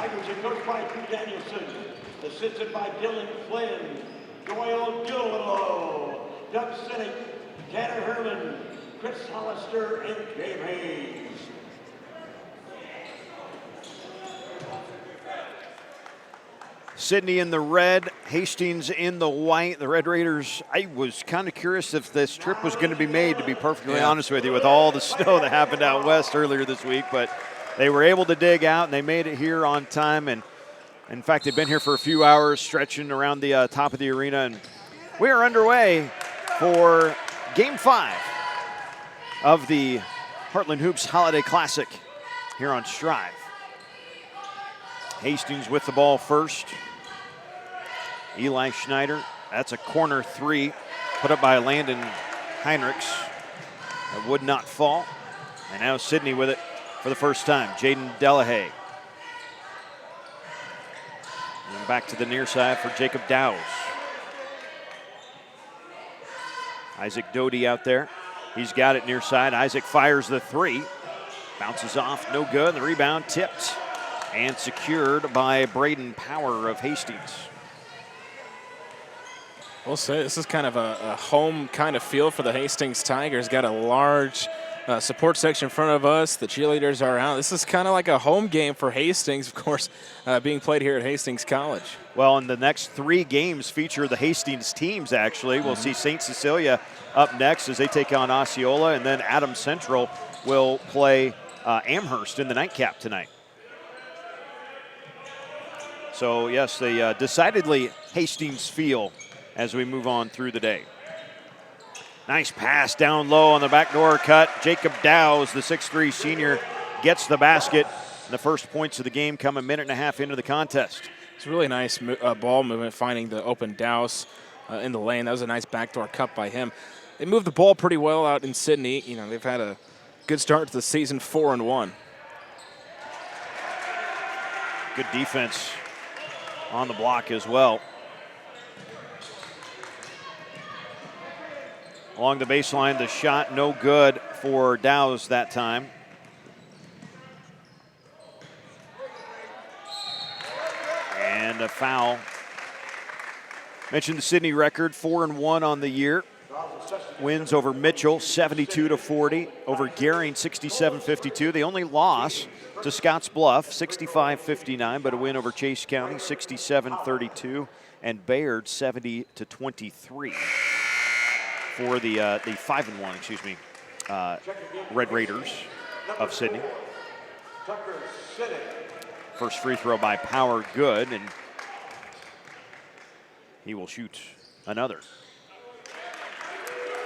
Tigers are coached by Drew Danielson, assisted by Dylan Flynn, Doyle Gillow, Doug Sidney, Tanner Herman, Chris Hollister, and Dave Hayes. Sidney in the red, Hastings in the white. The Red Raiders, I was kind of curious if this trip was going to be made, to be perfectly honest with you, with all the snow that happened out west earlier this week. But they were able to dig out, and they made it here on time. And in fact, they've been here for a few hours, stretching around the top of the arena. And we are underway for Game 5 of the Heartland Hoops Holiday Classic here on Strive. Hastings with the ball first. Eli Schneider, that's a corner three put up by Landon Heinrichs. That would not fall. And now Sidney with it for the first time. Jaden Delahaye. And back to the near side for Jacob Dowes. Isaac Doty out there. He's got it near side. Isaac fires the three. Bounces off, no good. The rebound tipped and secured by Braden Power of Hastings. We'll say this is kind of a home kind of feel for the Hastings Tigers. Got a large support section in front of us. The cheerleaders are out. This is kind of like a home game for Hastings, of course, being played here at Hastings College. Well, and the next 3 games feature the Hastings teams, actually. We'll see St. Cecilia up next as they take on Osceola, and then Adams Central will play Amherst in the nightcap tonight. So, yes, they decidedly Hastings feel as we move on through the day. Nice pass down low on the backdoor cut. Jacob Dowes, the 6'3 senior, gets the basket. And the first points of the game come a minute and a half into the contest. It's a really nice ball movement, finding the open Dowes in the lane. That was a nice backdoor cut by him. They moved the ball pretty well out in Sidney. You know, they've had a good start to the season, 4-1. Good defense on the block as well. Along the baseline, the shot no good for Dowes that time. And a foul. Mentioned the Sidney record, 4-1 on the year. Wins over Mitchell, 72-40. Over Gering, 67-52. The only loss to Scotts Bluff, 65-59, but a win over Chase County, 67-32. And Bayard, 70-23. For the 5-1, Red Raiders of Sidney. First free throw by Power, good, and he will shoot another.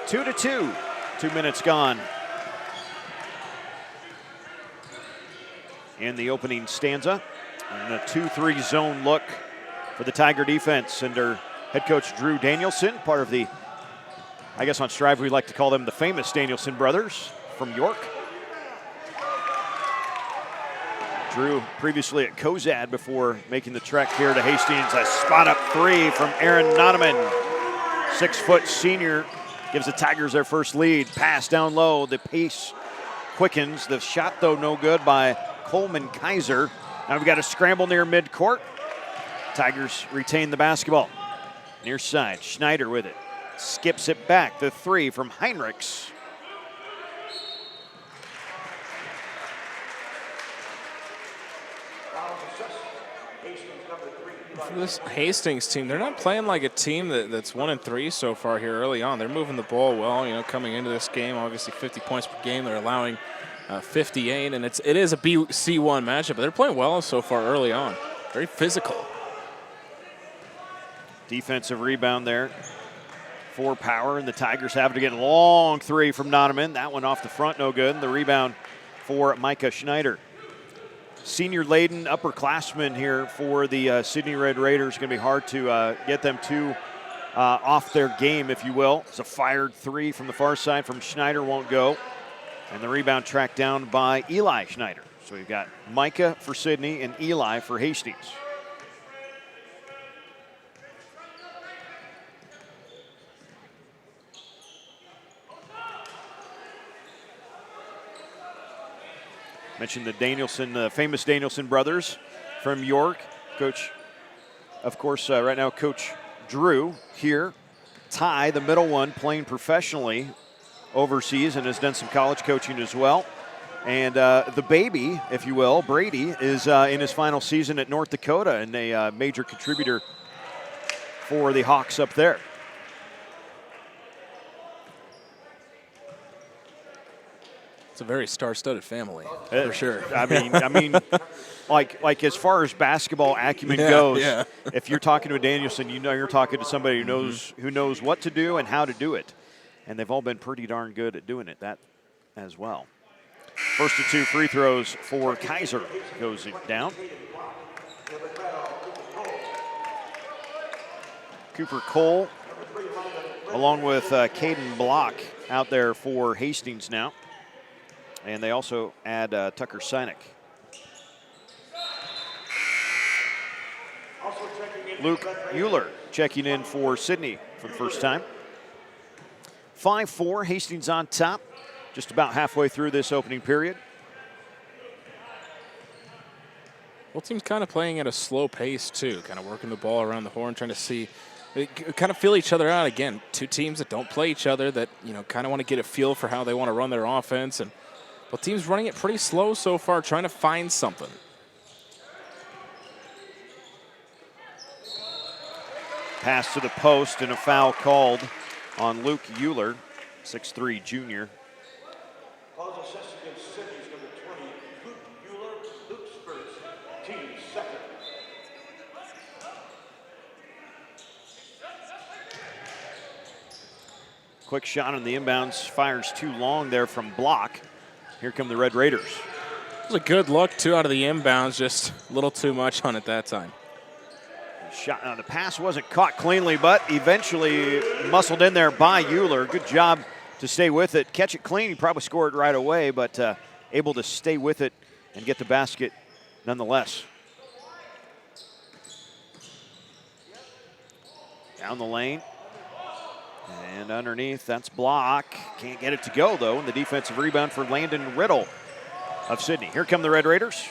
2-2, 2 minutes gone in the opening stanza. And a 2-3 zone look for the Tiger defense under head coach Drew Danielson, part of the, I guess on Strive we like to call them the famous Danielson brothers from York. Drew previously at Cozad before making the trek here to Hastings. A spot-up three from Aaron Nonaman. 6-foot senior gives the Tigers their first lead. Pass down low, the pace quickens. The shot, though, no good by Coleman Kaiser. Now we've got a scramble near midcourt. Tigers retain the basketball. Near side, Schneider with it. Skips it back, the three from Heinrichs. For this Hastings team, they're not playing like a team that's 1-3 so far here early on. They're moving the ball well, you know, coming into this game. Obviously 50 points per game. They're allowing 58, and it is a BC1 matchup, but they're playing well so far early on. Very physical. Defensive rebound there for Power, and the Tigers have to get a long three from Nonaman. That one off the front, no good. And the rebound for Micah Schneider. Senior-laden upperclassmen here for the Sidney Red Raiders. Going to be hard to get them too off their game, if you will. It's a fired three from the far side from Schneider, won't go. And the rebound tracked down by Eli Schneider. So we've got Micah for Sidney and Eli for Hastings. Mentioned the Danielson, famous Danielson brothers from York. Coach, of course, right now, Coach Drew here. Ty, the middle one, playing professionally overseas and has done some college coaching as well. And the baby, if you will, Brady, is in his final season at North Dakota and a major contributor for the Hawks up there. It's a very star-studded family, for sure. I mean, like as far as basketball acumen goes, if you're talking to a Danielson, you know you're talking to somebody who knows what to do and how to do it. And they've all been pretty darn good at doing it, that as well. First of 2 free throws for Kaiser goes down. Cooper Cole, along with Caden Block, out there for Hastings now. And they also add Tucker Sinek. Luke Euler checking in for Sidney for the first time. 5-4, Hastings on top, just about halfway through this opening period. Both teams kind of playing at a slow pace, too, kind of working the ball around the horn, trying to see, kind of feel each other out. Again, 2 teams that don't play each other, that, kind of want to get a feel for how they want to run their offense. And both teams running it pretty slow so far, trying to find something. Pass to the post and a foul called on Luke Euler, 6'3" junior. Calls assist against Sidney's number 20, Luke Euler. Luke's first, team's second. Quick shot on the inbounds, fires too long there from Block. Here come the Red Raiders. It was a good look, too, out of the inbounds, just a little too much on it that time. Shot, the pass wasn't caught cleanly, but eventually muscled in there by Euler. Good job to stay with it. Catch it clean, he probably scored right away, but able to stay with it and get the basket nonetheless. Down the lane. And underneath, that's Block. Can't get it to go, though, and the defensive rebound for Landon Riddle of Sidney. Here come the Red Raiders.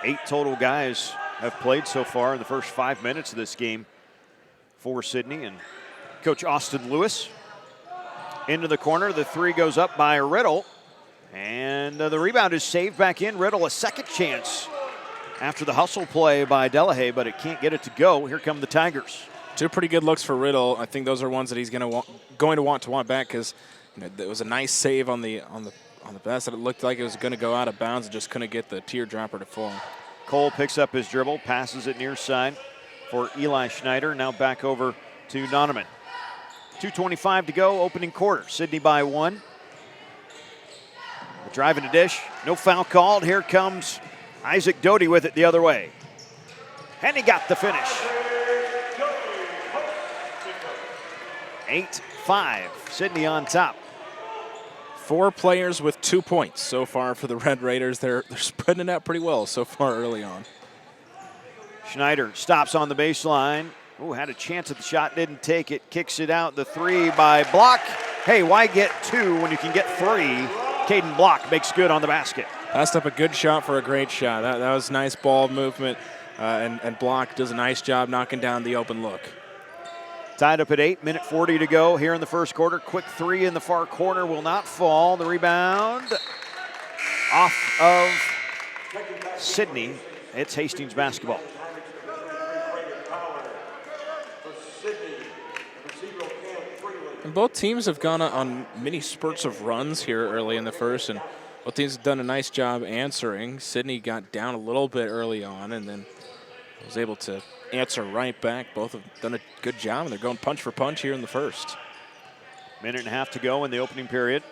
8 total guys have played so far in the first 5 minutes of this game for Sidney. And Coach Austin Lewis into the corner. The 3 goes up by Riddle. And the rebound is saved back in. Riddle a second chance after the hustle play by Delahaye, but it can't get it to go. Here come the Tigers. 2 pretty good looks for Riddle. I think those are ones that he's going to want back, because it was a nice save on the pass that it looked like it was going to go out of bounds and just couldn't get the teardropper to fall. Cole picks up his dribble, passes it near side for Eli Schneider. Now back over to Noneman. 2:25 to go, opening quarter. Sidney by 1. Driving a dish, no foul called. Here comes Isaac Doty with it the other way. And he got the finish. 8-5, Sidney on top. 4 players with 2 points so far for the Red Raiders. They're spreading it out pretty well so far early on. Schneider stops on the baseline. Oh, had a chance at the shot, didn't take it. Kicks it out, the 3 by Block. Hey, why get 2 when you can get 3? Caden Block makes good on the basket. Passed up a good shot for a great shot. That was nice ball movement, and Block does a nice job knocking down the open look. Tied up at 8, minute 40 to go here in the first quarter. Quick 3 in the far corner will not fall. The rebound off of Sidney. It's Hastings basketball. And both teams have gone on many spurts of runs here early in the first, and both teams have done a nice job answering. Sidney got down a little bit early on and then was able to answer right back. Both have done a good job, and they're going punch for punch here in the first. Minute and a half to go in the opening period.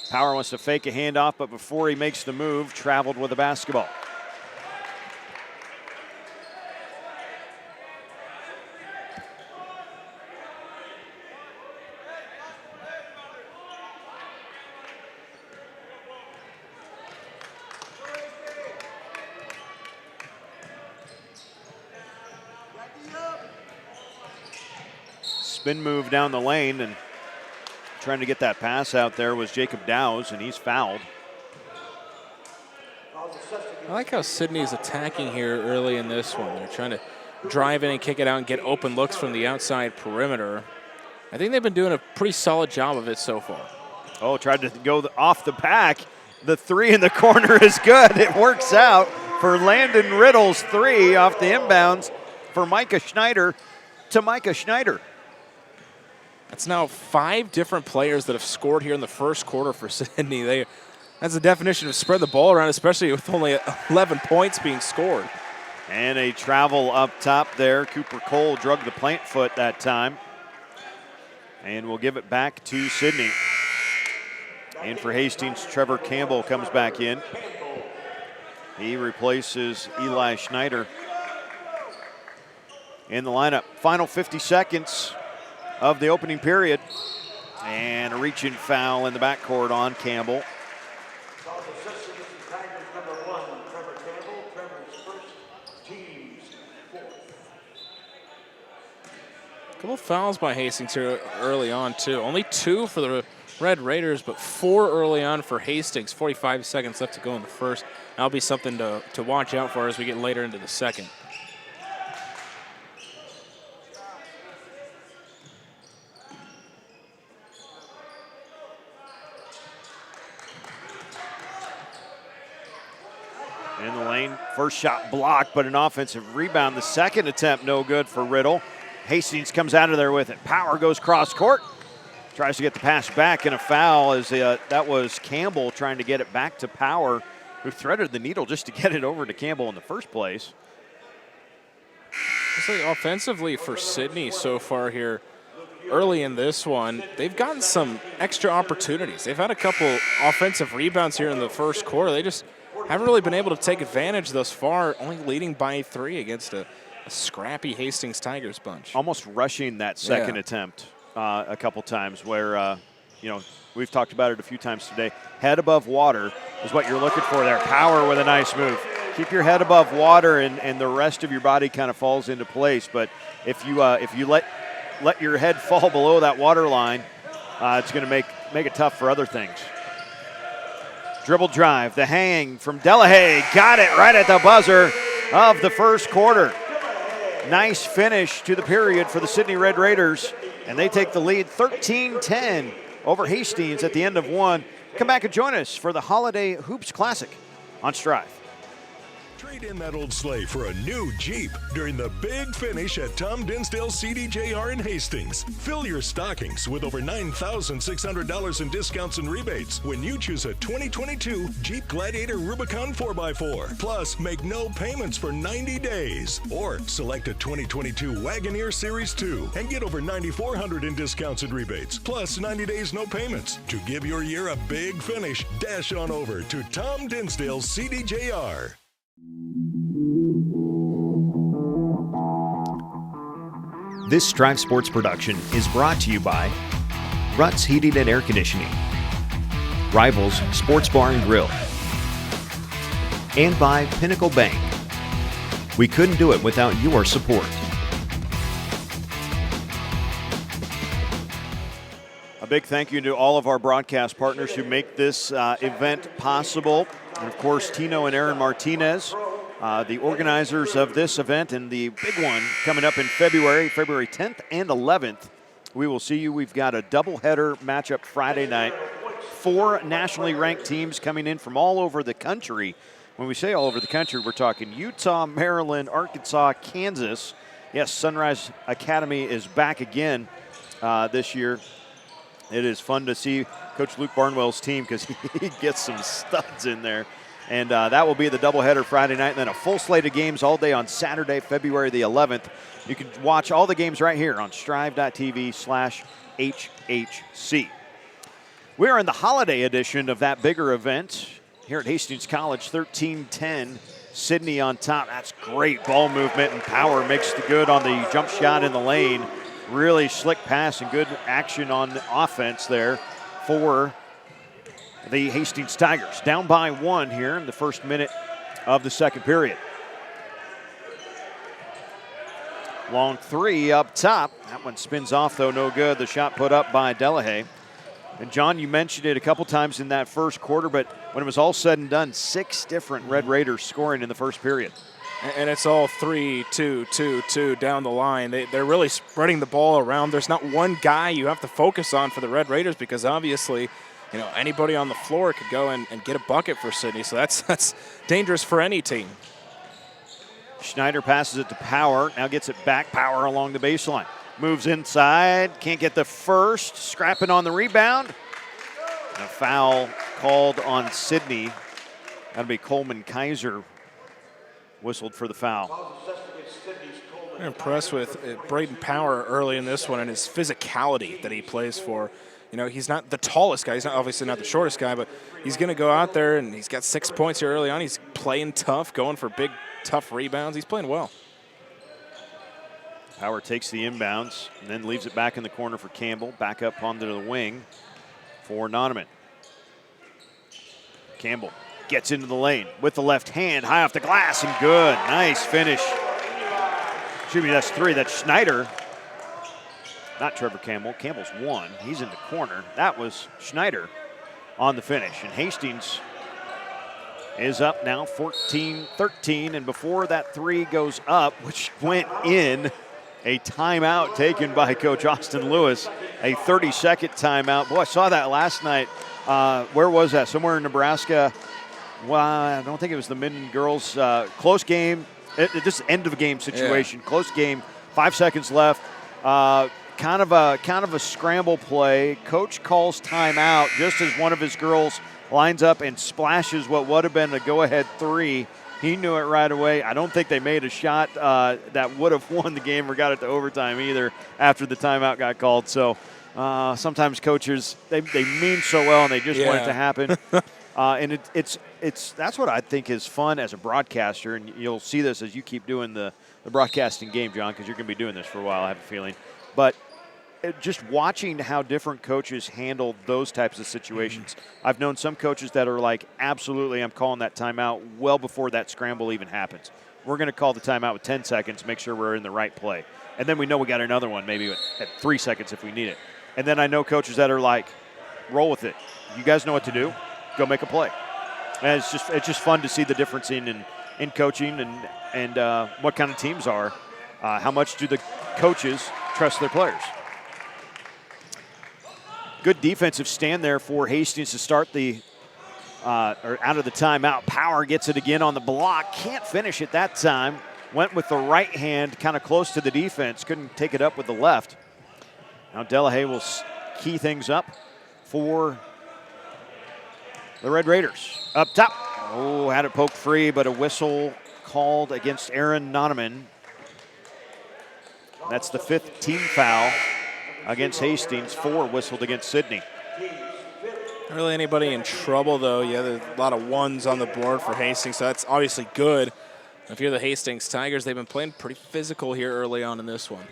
Power wants to fake a handoff, but before he makes the move, traveled with the basketball. Spin move down the lane, and trying to get that pass out there was Jacob Dowse, and he's fouled. I like how Sidney's attacking here early in this one. They're trying to drive in and kick it out and get open looks from the outside perimeter. I think they've been doing a pretty solid job of it so far. Oh, tried to go off the pack. The three in the corner is good. It works out for Landon Riddle's three off the inbounds for Micah Schneider to Micah Schneider. That's now 5 different players that have scored here in the first quarter for Sidney. That's the definition of spread the ball around, especially with only 11 points being scored. And a travel up top there. Cooper Cole drug the plant foot that time. And we'll give it back to Sidney. And for Hastings, Trevor Campbell comes back in. He replaces Eli Schneider in the lineup. Final 50 seconds of the opening period. And a reach-in foul in the backcourt on Campbell. A couple fouls by Hastings here early on, too. Only 2 for the Red Raiders, but 4 early on for Hastings. 45 seconds left to go in the first. That'll be something to watch out for as we get later into the second. In the lane, first shot blocked, but an offensive rebound. The second attempt no good for Riddle. Hastings comes out of there with it. Power goes cross court. Tries to get the pass back, and a foul as that was Campbell trying to get it back to Power, who threaded the needle just to get it over to Campbell in the first place. It's like offensively for Sidney so far here early in this one, they've gotten some extra opportunities. They've had a couple offensive rebounds here in the first quarter. They just haven't really been able to take advantage thus far, only leading by 3 against a scrappy Hastings Tigers bunch. Almost rushing that second attempt a couple times where, we've talked about it a few times today. Head above water is what you're looking for there. Power with a nice move. Keep your head above water and the rest of your body kind of falls into place. But if you let your head fall below that water line, it's going to make it tough for other things. Dribble drive, the hang from Delahaye. Got it right at the buzzer of the first quarter. Nice finish to the period for the Sidney Red Raiders, and they take the lead 13-10 over Hastings at the end of one. Come back and join us for the Holiday Hoops Classic on Strive. Trade in that old sleigh for a new Jeep during the big finish at Tom Dinsdale CDJR in Hastings. Fill your stockings with over $9,600 in discounts and rebates when you choose a 2022 Jeep Gladiator Rubicon 4x4. Plus, make no payments for 90 days. Or select a 2022 Wagoneer Series 2 and get over $9,400 in discounts and rebates. Plus, 90 days no payments. To give your year a big finish, dash on over to Tom Dinsdale CDJR. This Strive Sports production is brought to you by Ruts Heating and Air Conditioning, Rivals Sports Bar and Grill, and by Pinnacle Bank. We couldn't do it without your support. A big thank you to all of our broadcast partners who make this event possible. And of course, Tino and Aaron Martinez, the organizers of this event, and the big one coming up in February 10th and 11th. We will see you. We've got a doubleheader matchup Friday night. 4 nationally ranked teams coming in from all over the country. When we say all over the country, we're talking Utah, Maryland, Arkansas, Kansas. Yes, Sunrise Academy is back again this year. It is fun to see Coach Luke Barnwell's team because he gets some studs in there. And that will be the doubleheader Friday night, and then a full slate of games all day on Saturday, February the 11th. You can watch all the games right here on strive.tv/HHC. We are in the holiday edition of that bigger event here at Hastings College, 13-10. Sidney on top. That's great ball movement, and Power makes the good on the jump shot in the lane. Really slick pass and good action on the offense there for the Hastings Tigers. Down by 1 here in the first minute of the second period. Long 3 up top. That one spins off, though, no good. The shot put up by Delahaye. And John, you mentioned it a couple times in that first quarter, but when it was all said and done, 6 different Red Raiders scoring in the first period. And it's all 3, 2, 2, 2 down the line. They're really spreading the ball around. There's not one guy you have to focus on for the Red Raiders because obviously, anybody on the floor could go and get a bucket for Sidney. So that's dangerous for any team. Schneider passes it to Power. Now gets it back. Power along the baseline. Moves inside. Can't get the first. Scrapping on the rebound. And a foul called on Sidney. That'll be Coleman Kaiser whistled for the foul. I'm impressed with Braden Power early in this one and his physicality that he plays for. He's not the tallest guy. He's obviously not the shortest guy, but he's going to go out there and he's got 6 points here early on. He's playing tough, going for big, tough rebounds. He's playing well. Power takes the inbounds and then leaves it back in the corner for Campbell. Back up onto the wing for Noneman. Campbell gets into the lane with the left hand, high off the glass and good. Nice finish. Excuse me, that's 3. That's Schneider. Not Trevor Campbell. Campbell's 1. He's in the corner. That was Schneider on the finish. And Hastings is up now 14-13. And before that 3 goes up, which went in, a timeout taken by Coach Austin Lewis, a 30-second timeout. Boy, I saw that last night. Where was that? Somewhere in Nebraska. Well, I don't think it was the Minden girls. Close game. This end of the game situation. Yeah. Close game. 5 seconds left. Kind of a scramble play. Coach calls timeout just as one of his girls lines up and splashes what would have been a go-ahead 3. He knew it right away. I don't think they made a shot that would have won the game or got it to overtime either after the timeout got called. So sometimes coaches, they mean so well and they just want it to happen. And it's that's what I think is fun as a broadcaster, and you'll see this as you keep doing the broadcasting game, John, because you're going to be doing this for a while, I have a feeling. But just watching how different coaches handle those types of situations. I've known some coaches that are like, absolutely, I'm calling that timeout well before that scramble even happens. We're going to call the timeout with 10 seconds, make sure we're in the right play. And then we know we got another one maybe at 3 seconds if we need it. And then I know coaches that are like, roll with it. You guys know what to do. Go make a play. And it's just fun to see the difference in coaching and what kind of teams are. How much do the coaches trust their players? Good defensive stand there for Hastings to start the or out of the timeout. Power gets it again on the block. Can't finish it that time. Went with the right hand kind of close to the defense. Couldn't take it up with the left. Now Delahaye will key things up for the Red Raiders. Up top. Oh, had it poked free, but a whistle called against Aaron Noneman. That's the 5th team foul against Hastings. 4 whistled against Sidney. Not really anybody in trouble, though. Yeah, there's a lot of 1s on the board for Hastings, so that's obviously good. If you're the Hastings Tigers, they've been playing pretty physical here early on in this one.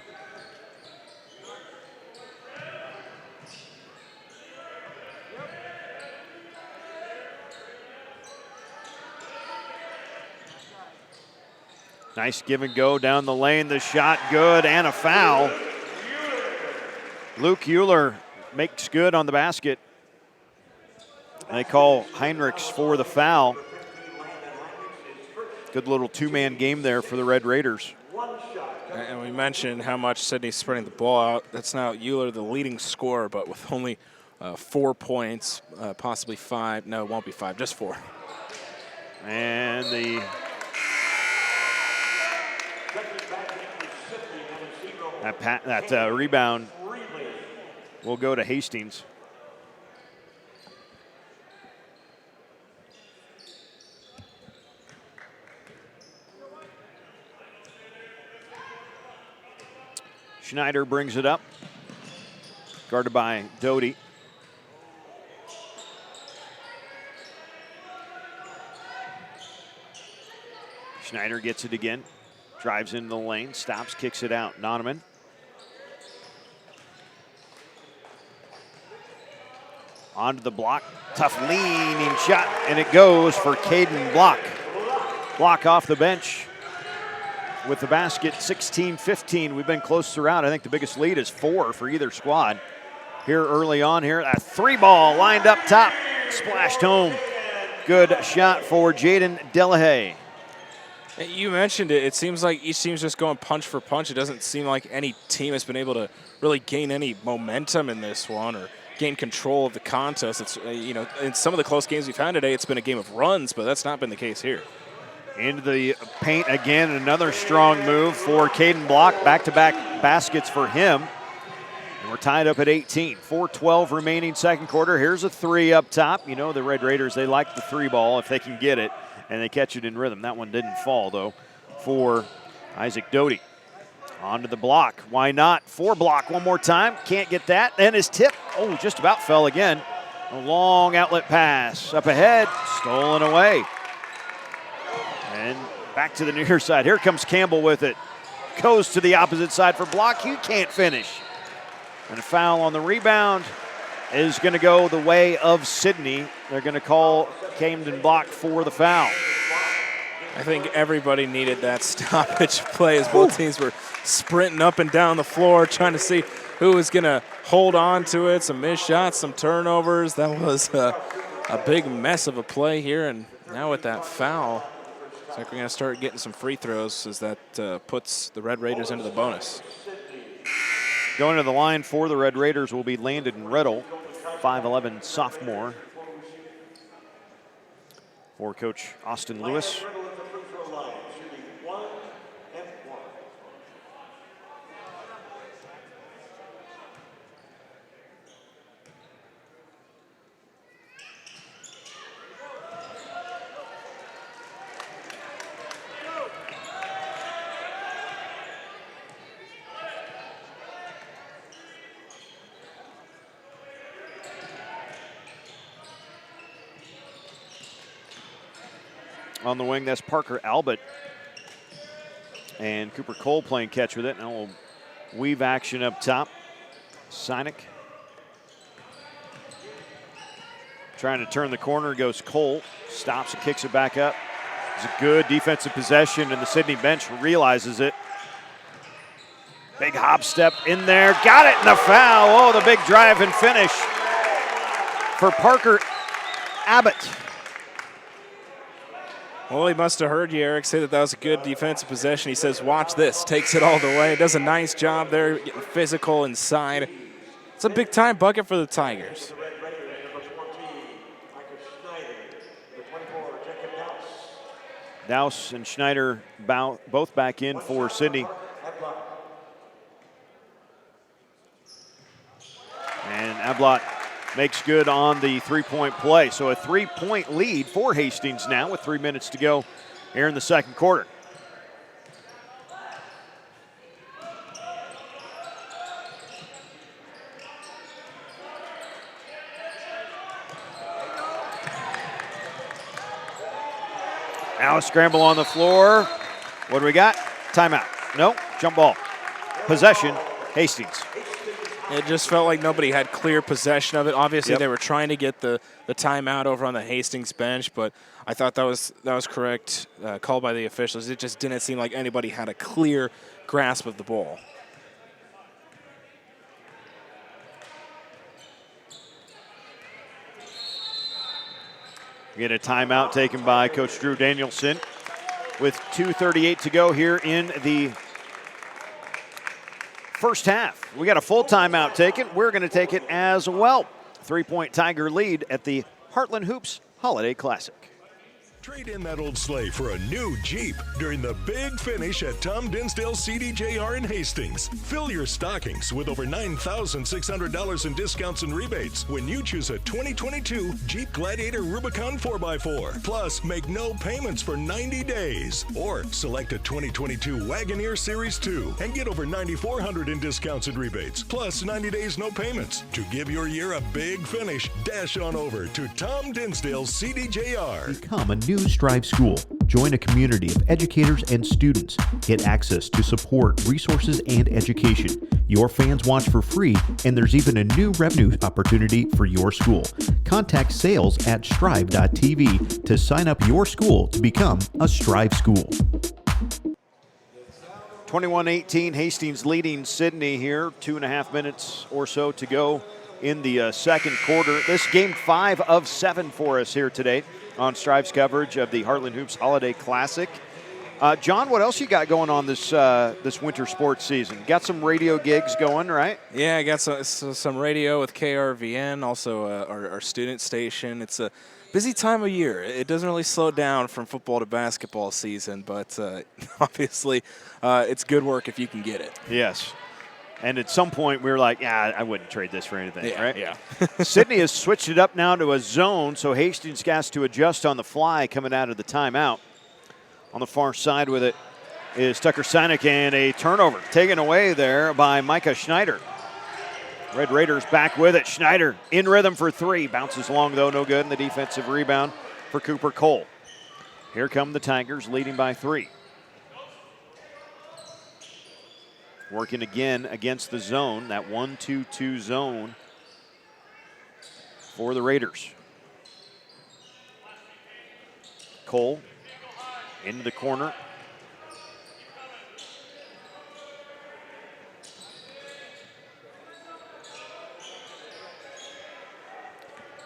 Nice give and go down the lane. The shot good and a foul. Luke Euler makes good on the basket. And they call Heinrichs for the foul. Good little 2-man game there for the Red Raiders. And we mentioned how much Sidney's spreading the ball out. That's now Euler, the leading scorer, but with only 4 points, possibly 5. No, it won't be 5, just 4. And that rebound will go to Hastings. Schneider brings it up, guarded by Doty. Schneider gets it again, drives into the lane, stops, kicks it out. Noneman. Onto the block, tough leaning shot, and it goes for Caden Block. Block off the bench with the basket, 16-15. We've been close throughout. I think the biggest lead is 4 for either squad. here early on here. A 3-ball lined up top, splashed home. Good shot for Jaden Delahaye. You mentioned it. It seems like each team's just going punch for punch. It doesn't seem like any team has been able to really gain any momentum in this one or gain control of the contest. It's in some of the close games we've had today, it's been a game of runs, but that's not been the case here. Into the paint again, another strong move for Caden Block. Back-to-back baskets for him. And we're tied up at 18. 4:12 remaining second quarter. Here's a 3 up top. You know the Red Raiders, they like the 3-ball if they can get it, and they catch it in rhythm. That one didn't fall, though, for Isaac Doty. Onto the block. Why not? 4-block one more time. Can't get that. And his tip, just about fell again. A long outlet pass. Up ahead, stolen away. And back to the near side. Here comes Campbell with it. Goes to the opposite side for Block. He can't finish. And a foul on the rebound is going to go the way of Sidney. They're going to call Camden Block for the foul. I think everybody needed that stoppage play as both teams were sprinting up and down the floor trying to see who was going to hold on to it. Some missed shots, some turnovers. That was a big mess of a play here. And now with that foul, it's like we're going to start getting some free throws as that puts the Red Raiders into the bonus. Going to the line for the Red Raiders will be Landon Riddle, 5'11" sophomore. For Coach Austin Lewis. On the wing, that's Parker Albert. And Cooper Cole playing catch with it. Now we'll weave action up top. Sinek. Trying to turn the corner, goes Cole. Stops and kicks it back up. It's a good defensive possession, and the Sidney bench realizes it. Big hop step in there. Got it in the foul. Oh, the big drive and finish for Parker Abbott. Well, he must have heard you, Eric, say that was a good defensive possession. He says, watch this, takes it all the way. Does a nice job there, getting physical inside. It's a big-time bucket for the Tigers. Dowse and Schneider both back in for Sidney. And Ablott makes good on the three-point play. So a 3-point lead for Hastings now with 3 minutes to go here in the second quarter. Now a scramble on the floor. What do we got? Timeout. No, jump ball. Possession, Hastings. It just felt like nobody had clear possession of it. Obviously, They were trying to get the timeout over on the Hastings bench, but I thought that was correct call by the officials. It just didn't seem like anybody had a clear grasp of the ball. We get a timeout taken by Coach Drew Danielson with 2:38 to go here in the first half. We got a full timeout taken. We're going to take it as well. 3-point Tiger lead at the Heartland Hoops Holiday Classic. Trade in that old sleigh for a new Jeep during the big finish at Tom Dinsdale CDJR in Hastings. Fill your stockings with over $9,600 in discounts and rebates when you choose a 2022 Jeep Gladiator Rubicon 4x4. Plus, make no payments for 90 days. Or select a 2022 Wagoneer Series 2 and get over $9,400 in discounts and rebates. Plus, 90 days no payments. To give your year a big finish, dash on over to Tom Dinsdale CDJR. Become a new Strive school. Join a community of educators and students. Get access to support, resources, and education. Your fans watch for free, and there's even a new revenue opportunity for your school. Contact sales at strive.tv to sign up your school to become a Strive school. 21-18, Hastings leading Sidney here. 2.5 minutes or so to go in the second quarter. This game 5 of 7 for us here today on Strive's coverage of the Heartland Hoops Holiday Classic. John, what else you got going on this winter sports season? Got some radio gigs going, right? Yeah, I got some radio with KRVN, also our student station. It's a busy time of year. It doesn't really slow down from football to basketball season, but obviously it's good work if you can get it. Yes. And at some point we were like, yeah, I wouldn't trade this for anything, right? Yeah. Sidney has switched it up now to a zone, so Hastings has to adjust on the fly coming out of the timeout. On the far side with it is Tucker Sinek, and a turnover taken away there by Micah Schneider. Red Raiders back with it. Schneider in rhythm for 3. Bounces long, though, no good. And the defensive rebound for Cooper Cole. Here come the Tigers, leading by 3. Working again against the zone, that 1-2-2 zone for the Raiders. Cole into the corner.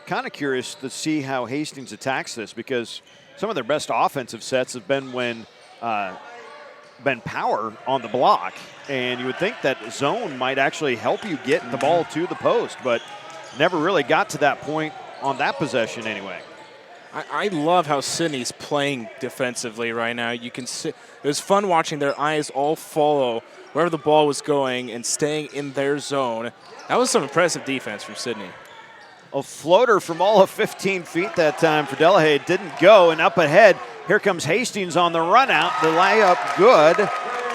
Kind of curious to see how Hastings attacks this, because some of their best offensive sets have been when been power on the block, and you would think that zone might actually help you get the ball to the post, but never really got to that point on that possession anyway. I love how Sidney's playing defensively right now. You can see it was fun watching their eyes all follow wherever the ball was going and staying in their zone. That was some impressive defense from Sidney. A floater from all of 15 feet that time for Delahaye didn't go, and up ahead, here comes Hastings on the run out. The layup good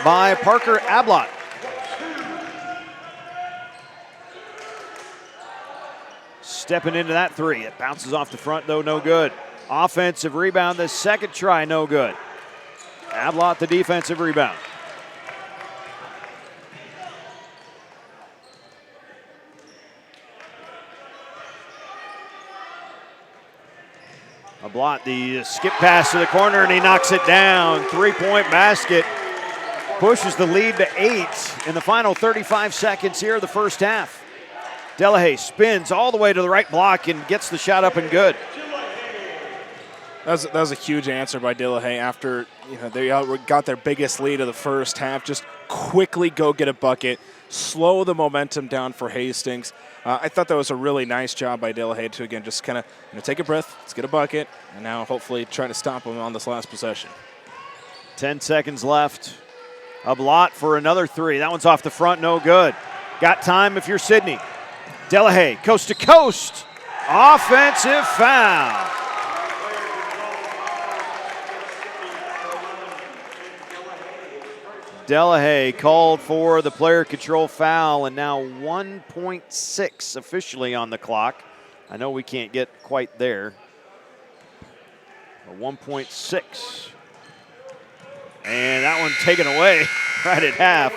by Parker Ablott. Stepping into that 3. It bounces off the front, though, no good. Offensive rebound, the second try, no good. Ablott, the defensive rebound. Ablott, the skip pass to the corner, and he knocks it down. 3-point basket. Pushes the lead to 8 in the final 35 seconds here of the first half. Delahaye spins all the way to the right block and gets the shot up and good. That was a huge answer by Delahaye after they got their biggest lead of the first half. Just quickly go get a bucket, slow the momentum down for Hastings. I thought that was a really nice job by Delahaye to, again, just kind of take a breath, let's get a bucket, and now hopefully try to stop them on this last possession. 10 seconds left. Ablott for another 3. That one's off the front, no good. Got time if you're Sidney. Delahaye, coast to coast. Offensive foul. Delahaye called for the player control foul, and now 1.6 officially on the clock. I know we can't get quite there. A 1.6. And that one taken away right at half.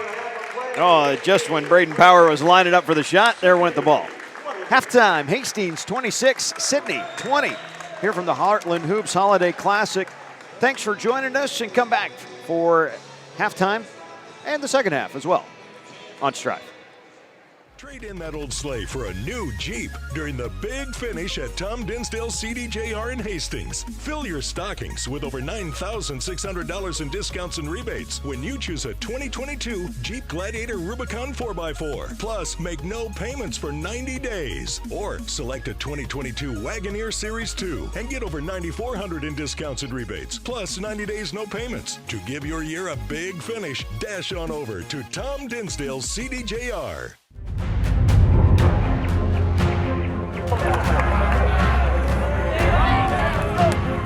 Oh, just when Braden Power was lining up for the shot, there went the ball. Halftime, Hastings 26, Sidney 20. Here from the Heartland Hoops Holiday Classic. Thanks for joining us, and come back for halftime and the second half as well on Strive. Trade in that old sleigh for a new Jeep during the big finish at Tom Dinsdale CDJR in Hastings. Fill your stockings with over $9,600 in discounts and rebates when you choose a 2022 Jeep Gladiator Rubicon 4x4. Plus, make no payments for 90 days. Or select a 2022 Wagoneer Series 2 and get over $9,400 in discounts and rebates. Plus, 90 days no payments. To give your year a big finish, dash on over to Tom Dinsdale CDJR.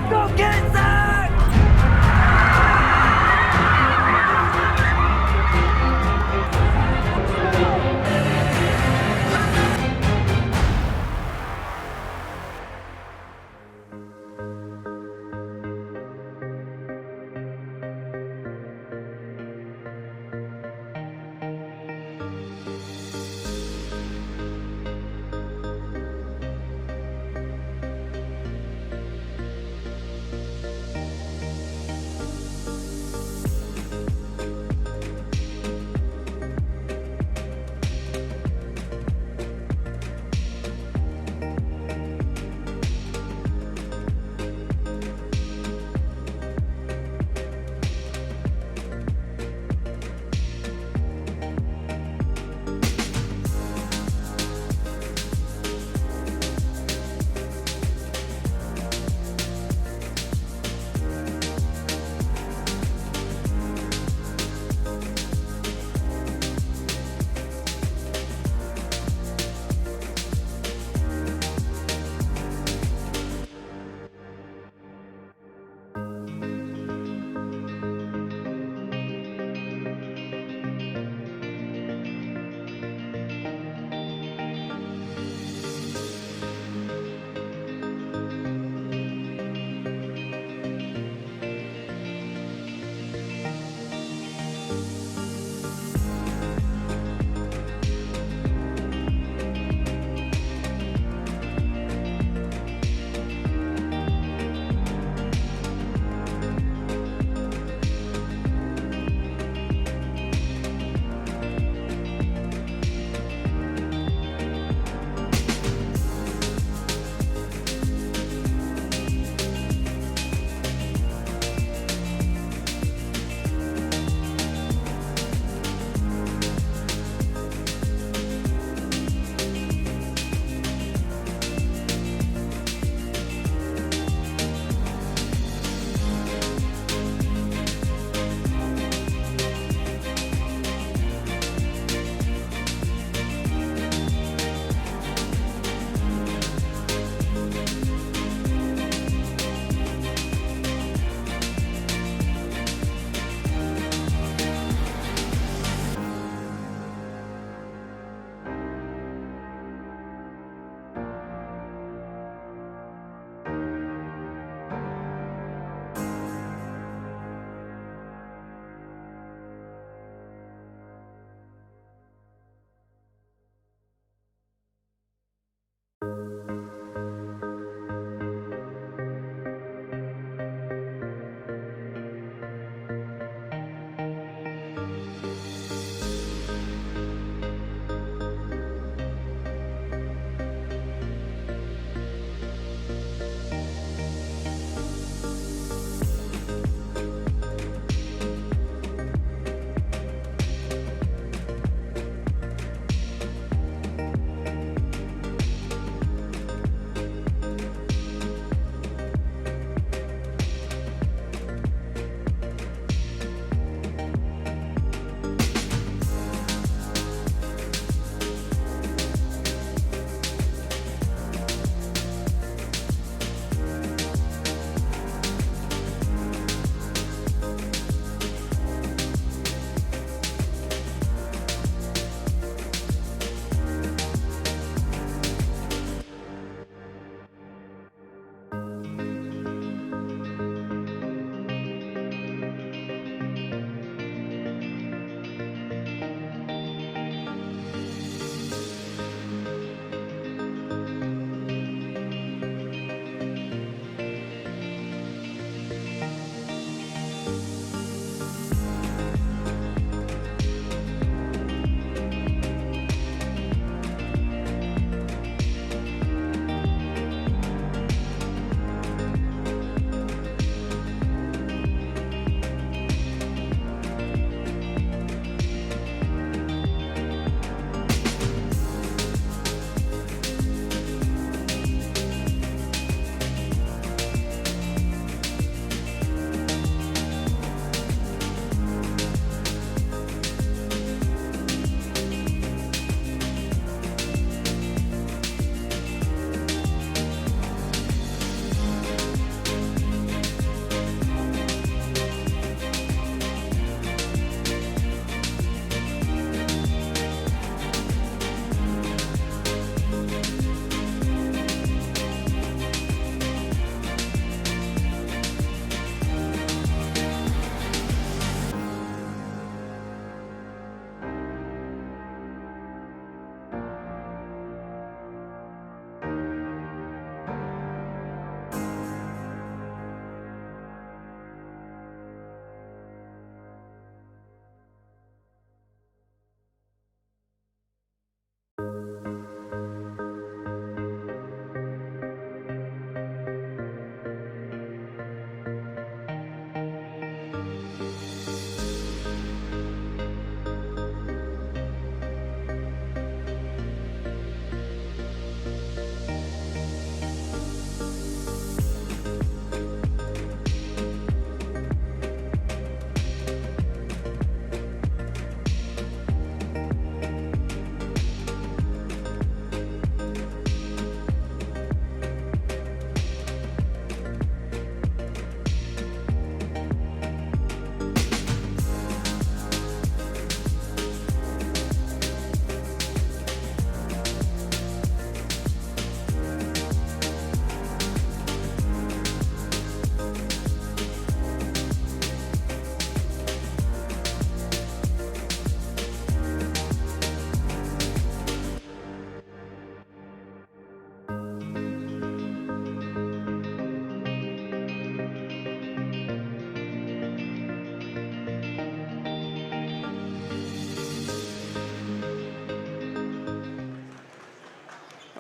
Go get it, Zach!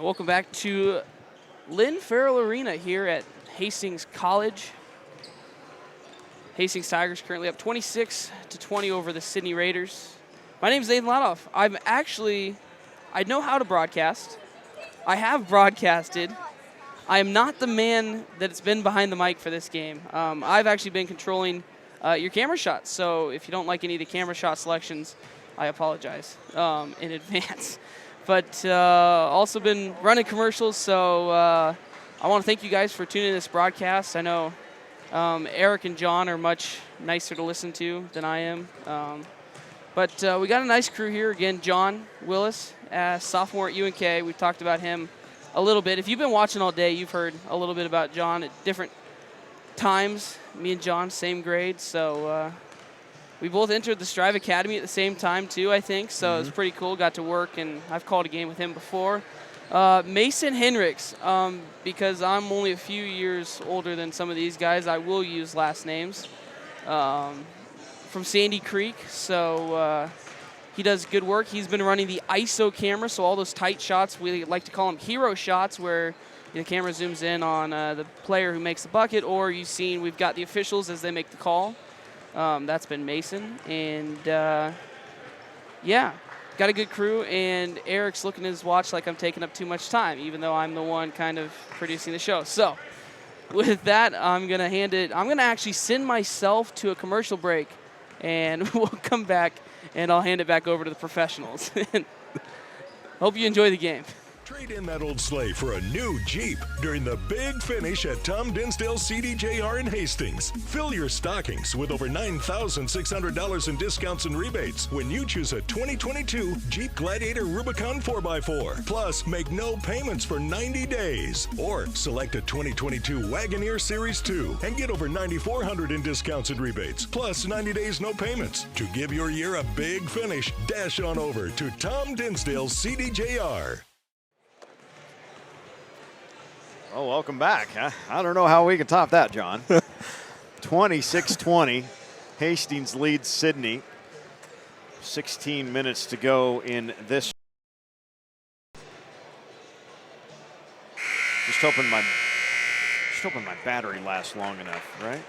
Welcome back to Lynn Farrell Arena here at Hastings College. Hastings Tigers currently up 26-20 over the Sidney Raiders. My name is Nathan Ladoff. I know how to broadcast. I have broadcasted. I am not the man that's been behind the mic for this game. I've actually been controlling your camera shots, so if you don't like any of the camera shot selections, I apologize in advance. But also been running commercials, so I want to thank you guys for tuning in this broadcast. I know Eric and John are much nicer to listen to than I am. But we got a nice crew here. Again, John Willis, sophomore at UNK. We've talked about him a little bit. If you've been watching all day, you've heard a little bit about John at different times. Me and John, same grade. So we both entered the Strive Academy at the same time, too, I think. So it was pretty cool. Got to work, and I've called a game with him before. Mason Henricks, because I'm only a few years older than some of these guys, I will use last names, from Sandy Creek. So he does good work. He's been running the ISO camera, so all those tight shots, we like to call them hero shots, where the camera zooms in on the player who makes the bucket, or you've seen we've got the officials as they make the call. That's been Mason. And, yeah. Got a good crew, and Eric's looking at his watch like I'm taking up too much time, even though I'm the one kind of producing the show. So with that, I'm going to actually send myself to a commercial break, and we'll come back, and I'll hand it back over to the professionals. Hope you enjoy the game. Trade in that old sleigh for a new Jeep during the big finish at Tom Dinsdale CDJR in Hastings. Fill your stockings with over $9,600 in discounts and rebates when you choose a 2022 Jeep Gladiator Rubicon 4x4. Plus, make no payments for 90 days. Or select a 2022 Wagoneer Series 2 and get over $9,400 in discounts and rebates. Plus, 90 days no payments. To give your year a big finish, dash on over to Tom Dinsdale CDJR. Oh, welcome back. I don't know how we can top that, John. 26-20. Hastings leads Sidney. 16 minutes to go in this. Just hoping my battery lasts long enough, right?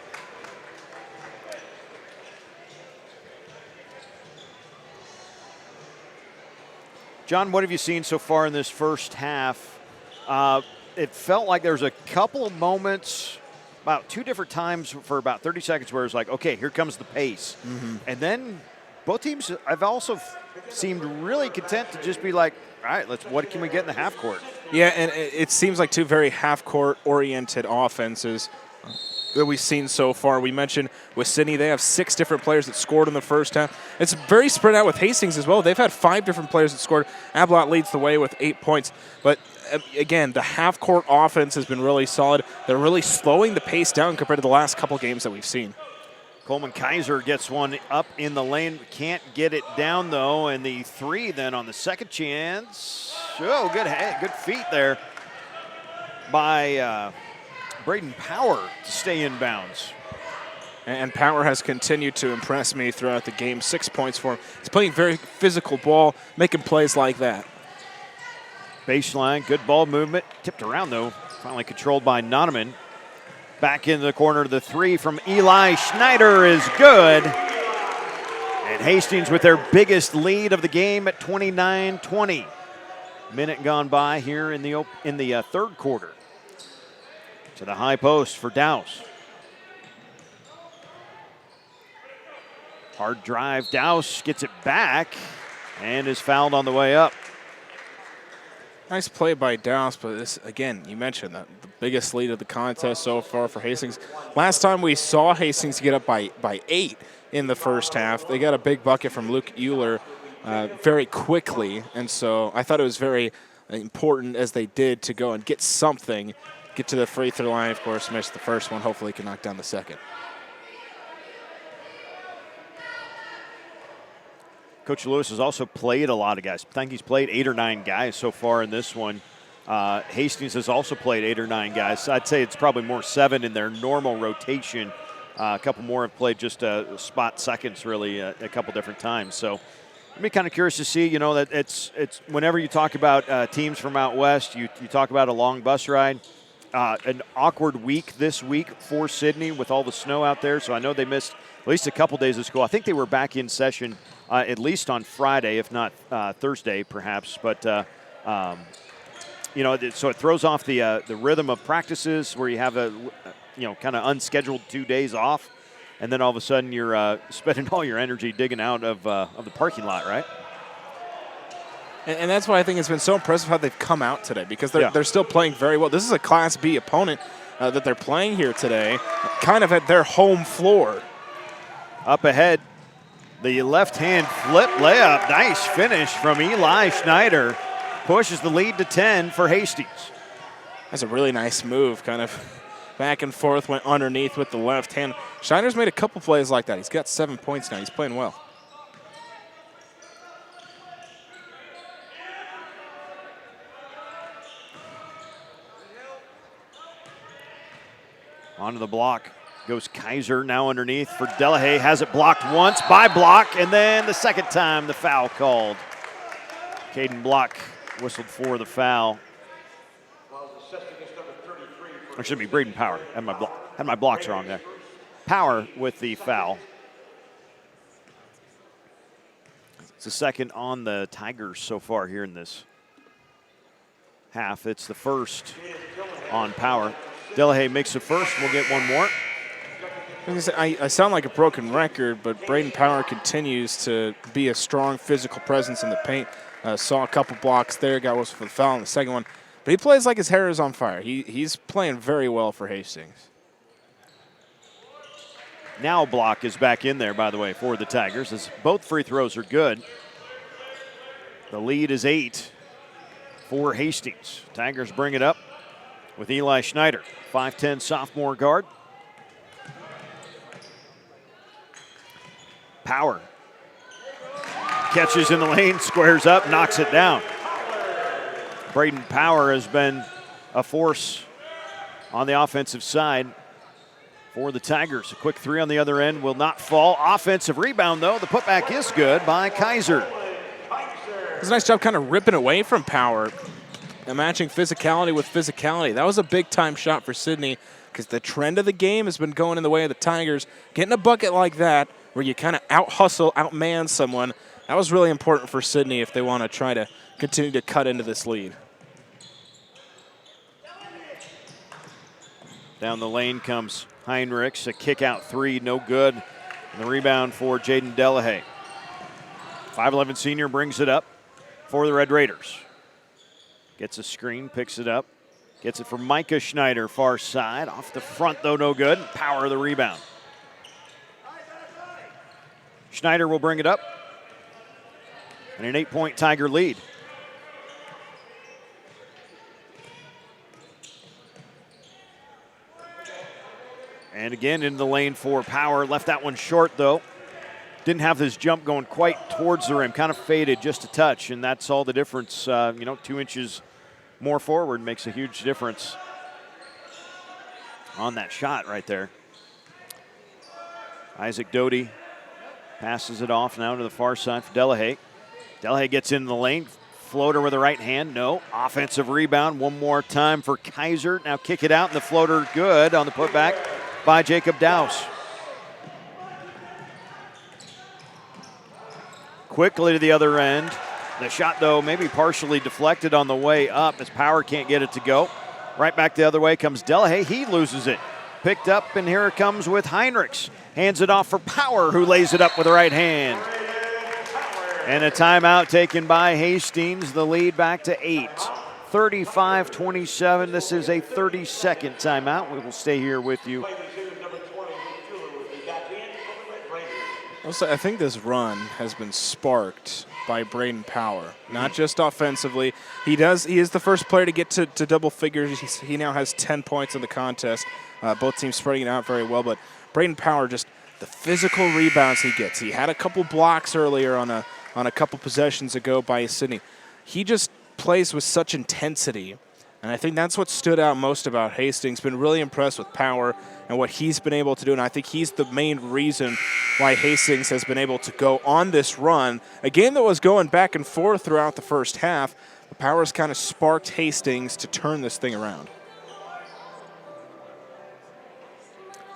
John, what have you seen so far in this first half? It felt like there was a couple of moments, about two different times for about 30 seconds where it was like, okay, here comes the pace. And then both teams have also seemed really content to just be like, all right, what can we get in the half court? Yeah, and it seems like two very half-court oriented offenses that we've seen so far. We mentioned with Sidney, they have 6 different players that scored in the first half. It's very spread out with Hastings as well. They've had 5 different players that scored. Ablott leads the way with 8 points. But again, the half-court offense has been really solid. They're really slowing the pace down compared to the last couple games that we've seen. Coleman Kaiser gets one up in the lane. Can't get it down, though. And the 3 then on the second chance. Oh, good feet there by Braden Power to stay in bounds. And Power has continued to impress me throughout the game. 6 points for him. He's playing very physical ball, making plays like that. Baseline, good ball movement. Tipped around, though. Finally controlled by Noneman. Back in the corner, the 3 from Eli Schneider is good. And Hastings with their biggest lead of the game at 29-20. Minute gone by here in the third quarter. To the high post for Dowse. Hard drive. Dowse gets it back and is fouled on the way up. Nice play by Dowse, but this, again, you mentioned that the biggest lead of the contest so far for Hastings. Last time we saw Hastings get up by 8 in the first half, they got a big bucket from Luke Euler very quickly, and so I thought it was very important as they did to go and get something, get to the free throw line. Of course, missed the first one. Hopefully can knock down the second. Coach Lewis has also played a lot of guys. I think he's played 8 or 9 guys so far in this one. Hastings has also played 8 or 9 guys. I'd say it's probably more 7 in their normal rotation. A couple more have played just spot seconds, really, a couple different times. So I'd be kind of curious to see, that it's whenever you talk about teams from out west, you talk about a long bus ride. An awkward week this week for Sidney with all the snow out there, so I know they missed at least a couple days of school. I think they were back in session at least on Friday, if not Thursday, perhaps. But so it throws off the rhythm of practices where you have a kind of unscheduled 2 days off, and then all of a sudden you're spending all your energy digging out of the parking lot, right? And that's why I think it's been so impressive how they've come out today, because they're still playing very well. This is a Class B opponent that they're playing here today, kind of at their home floor. Up ahead, the left-hand flip layup. Nice finish from Eli Schneider. Pushes the lead to 10 for Hastings. That's a really nice move, kind of back and forth, went underneath with the left hand. Schneider's made a couple plays like that. He's got 7 points now. He's playing well. Onto the block goes Kaiser, now underneath for Delahaye. Has it blocked once by Block, and then the second time the foul called. Caden Block whistled for the foul. Or should be Braden Power. Had my blocks wrong there. Power with the foul. It's the second on the Tigers so far here in this half. It's the first on Power. Delahaye makes the first. We'll get one more. I sound like a broken record, but Braden Power continues to be a strong physical presence in the paint. Saw a couple blocks there, got whistled for the foul in the second one. But he plays like his hair is on fire. He's playing very well for Hastings. Now Block is back in there, by the way, for the Tigers, as both free throws are good. The lead is 8 for Hastings. Tigers bring it up with Eli Schneider, 5'10" sophomore guard. Power catches in the lane, squares up, knocks it down. Braden Power has been a force on the offensive side for the Tigers. A quick three on the other end will not fall. Offensive rebound, though. The putback is good by Kaiser. It's a nice job kind of ripping away from Power and matching physicality with physicality. That was a big-time shot for Sidney, because the trend of the game has been going in the way of the Tigers. Getting a bucket like that where you kind of out-hustle, out-man someone, that was really important for Sidney if they want to try to continue to cut into this lead. Down the lane comes Heinrichs, a kick-out three, no good. And the rebound for Jaden Delahaye. 5'11" senior brings it up for the Red Raiders. Gets a screen, picks it up. Gets it for Micah Schneider, far side. Off the front, though, no good. Power the rebound. Schneider will bring it up. And an 8-point Tiger lead. And again in the lane for Power. Left that one short, though. Didn't have his jump going quite towards the rim. Kind of faded just a touch, and that's all the difference. 2 inches more forward makes a huge difference on that shot right there. Isaac Doty passes it off now to the far side for Delahaye. Delahaye gets in the lane. Floater with the right hand, no. Offensive rebound one more time for Kaiser. Now kick it out, and the floater good on the putback by Jacob Dowse. Quickly to the other end. The shot, though, maybe partially deflected on the way up as Power can't get it to go. Right back the other way comes Delahaye. He loses it. Picked up, and here it comes with Heinrichs. Hands it off for Power, who lays it up with the right hand. And a timeout taken by Hastings. The lead back to 8. 35-27. This is a 30-second timeout. We will stay here with you. I think this run has been sparked by Braden Power, not just offensively. He is the first player to get to double figures. He now has 10 points in the contest. Both teams spreading it out very well, but Braden Power, just the physical rebounds he gets. He had a couple blocks earlier on a couple possessions ago by Sidney. He just plays with such intensity, and I think that's what stood out most about Hastings. Been really impressed with Power and what he's been able to do, and I think he's the main reason why Hastings has been able to go on this run. A game that was going back and forth throughout the first half. The Powers kind of sparked Hastings to turn this thing around.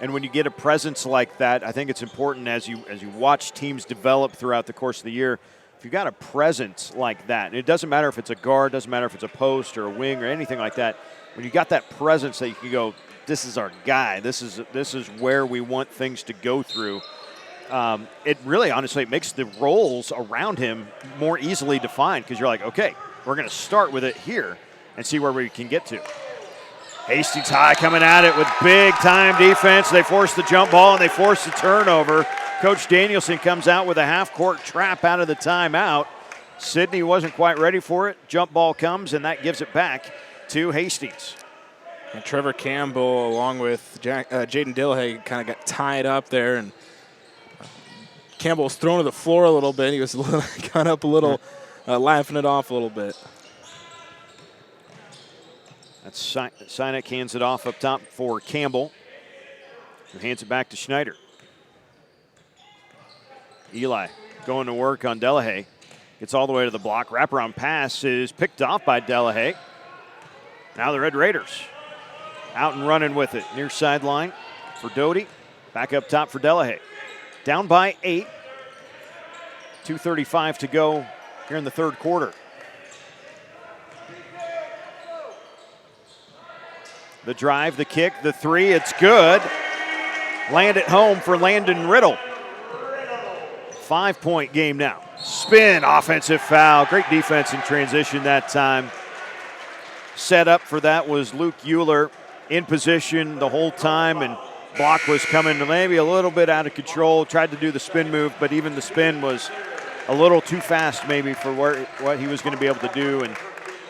And when you get a presence like that, I think it's important as you watch teams develop throughout the course of the year. If you've got a presence like that, and it doesn't matter if it's a guard, doesn't matter if it's a post or a wing or anything like that. When you got that presence that you can go, this is our guy. This is where we want things to go through. It really, honestly, it makes the roles around him more easily defined because you're like, okay, we're going to start with it here and see where we can get to. Hastings High coming at it with big-time defense. They force the jump ball, and they force the turnover. Coach Danielson comes out with a half-court trap out of the timeout. Sidney wasn't quite ready for it. Jump ball comes, and that gives it back to Hastings. And Trevor Campbell, along with Jaden Dillhay, kind of got tied up there, and Campbell was thrown to the floor a little bit. He was got up a little, laughing it off a little bit. That's Sinek hands it off up top for Campbell, who hands it back to Schneider. Eli going to work on Delahaye. Gets all the way to the block. Wraparound pass is picked off by Delahaye. Now the Red Raiders out and running with it. Near sideline for Doty. Back up top for Delahaye. Down by 8. 2:35 to go here in the third quarter. The drive, the kick, the three, it's good. Land it home for Landon Riddle. 5-point game now. Spin, offensive foul. Great defense in transition that time. Set up for that was Luke Euler in position the whole time, and block was coming maybe a little bit out of control. Tried to do the spin move, but even the spin was a little too fast maybe for what he was going to be able to do, and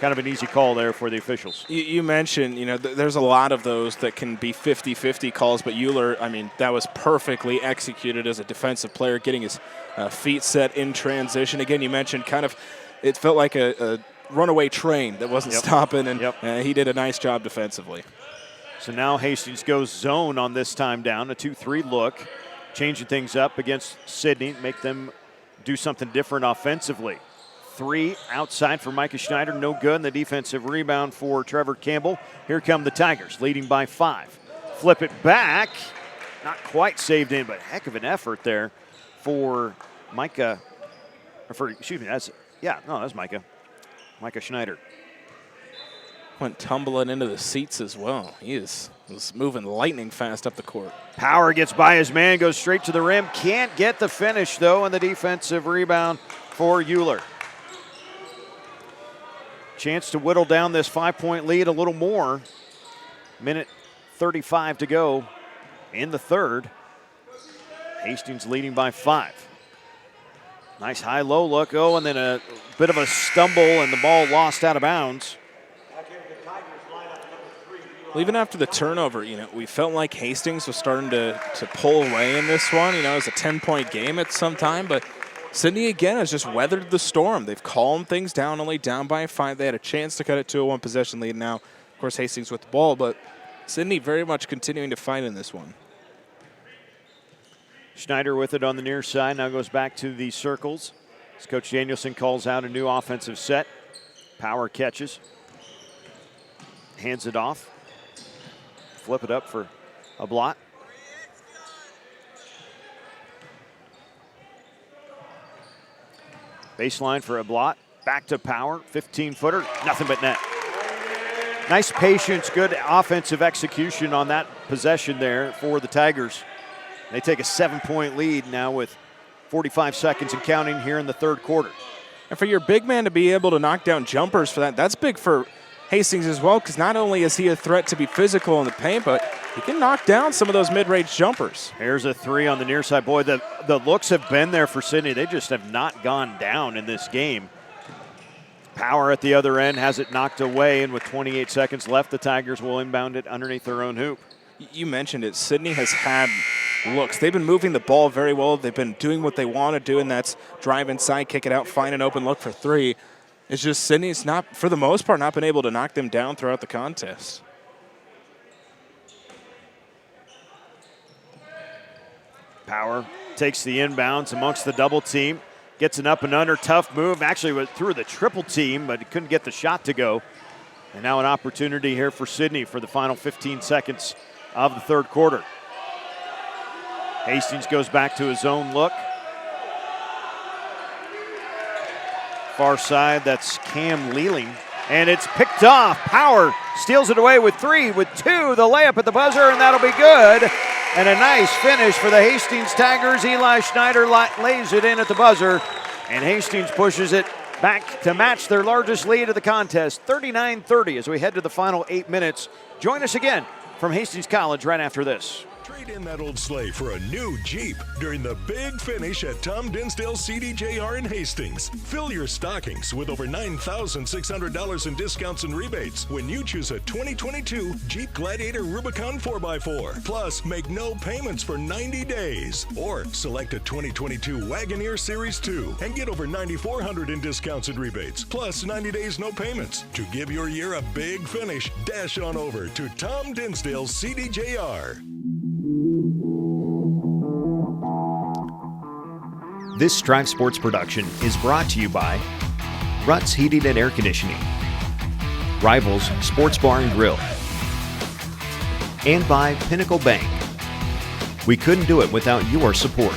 kind of an easy call there for the officials. You mentioned, there's a lot of those that can be 50-50 calls, but Euler, that was perfectly executed as a defensive player, getting his feet set in transition. Again, you mentioned it felt like a runaway train that wasn't stopping, and he did a nice job defensively. So now Hastings goes zone on this time down, a 2-3 look, changing things up against Sidney, make them do something different offensively. 3 outside for Micah Schneider, no good. And the defensive rebound for Trevor Campbell. Here come the Tigers, leading by 5. Flip it back. Not quite saved in, but heck of an effort there for Micah. That's Micah. Micah Schneider. Went tumbling into the seats as well. He was moving lightning fast up the court. Power gets by his man, goes straight to the rim. Can't get the finish, though, and the defensive rebound for Euler. Chance to whittle down this 5-point lead a little more. Minute 35 to go in the third. Hastings leading by 5. Nice high-low look. And then a bit of a stumble, and the ball lost out of bounds. Well, even after the turnover, we felt like Hastings was starting to pull away in this one. It was a 10-point game at some time, but Sidney, again, has just weathered the storm. They've calmed things down, only down by 5. They had a chance to cut it to a 1-possession lead. Now, of course, Hastings with the ball, but Sidney very much continuing to fight in this one. Schneider with it on the near side. Now goes back to the circles. As Coach Danielson calls out a new offensive set. Power catches. Hands it off. Flip it up for a block. Baseline for a blot. Back to Power. 15-footer. Nothing but net. Nice patience. Good offensive execution on that possession there for the Tigers. They take a 7-point lead now with 45 seconds and counting here in the third quarter. And for your big man to be able to knock down jumpers for that's big for Hastings as well, because not only is he a threat to be physical in the paint, but he can knock down some of those mid-range jumpers. Here's a 3 on the near side. Boy, the looks have been there for Sidney. They just have not gone down in this game. Power at the other end has it knocked away, and with 28 seconds left, the Tigers will inbound it underneath their own hoop. You mentioned it. Sidney has had looks. They've been moving the ball very well. They've been doing what they want to do, and that's drive inside, kick it out, find an open look for 3. It's just Sidney's not, for the most part, not been able to knock them down throughout the contest. Power takes the inbounds amongst the double team. Gets an up and under, tough move. Actually went through the triple team, but he couldn't get the shot to go. And now an opportunity here for Sidney for the final 15 seconds of the third quarter. Hastings goes back to his own look. Far side, that's Cam Lealing. And it's picked off. Power steals it away with 3, with 2. The layup at the buzzer, and that'll be good. And a nice finish for the Hastings Tigers. Eli Schneider lays it in at the buzzer, and Hastings pushes it back to match their largest lead of the contest, 39-30, as we head to the final 8 minutes. Join us again from Hastings College right after this. Trade in that old sleigh for a new Jeep during the big finish at Tom Dinsdale CDJR in Hastings. Fill your stockings with over $9,600 in discounts and rebates when you choose a 2022 Jeep Gladiator Rubicon 4x4. Plus, make no payments for 90 days. Or select a 2022 Wagoneer Series 2 and get over $9,400 in discounts and rebates. Plus, 90 days no payments. To give your year a big finish, dash on over to Tom Dinsdale CDJR. This Strive Sports production is brought to you by Ruts Heating and Air Conditioning, Rivals Sports Bar and Grill, and by Pinnacle Bank. We couldn't do it without your support.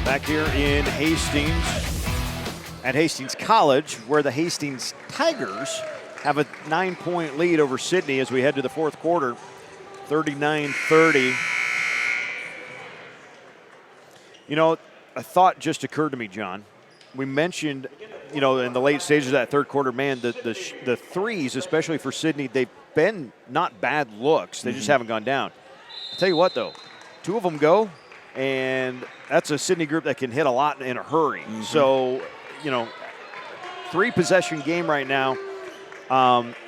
Back here in Hastings, at Hastings College, where the Hastings Tigers have a 9-point lead over Sidney as we head to the fourth quarter, 39-30. You know, a thought just occurred to me, John. We mentioned, you know, in the late stages of that third quarter, man, the threes, especially for Sidney, they've been not bad looks. They just haven't gone down. I'll tell you what, though, 2 of them go, and that's a Sidney group that can hit a lot in a hurry. So, you know, 3-possession game right now.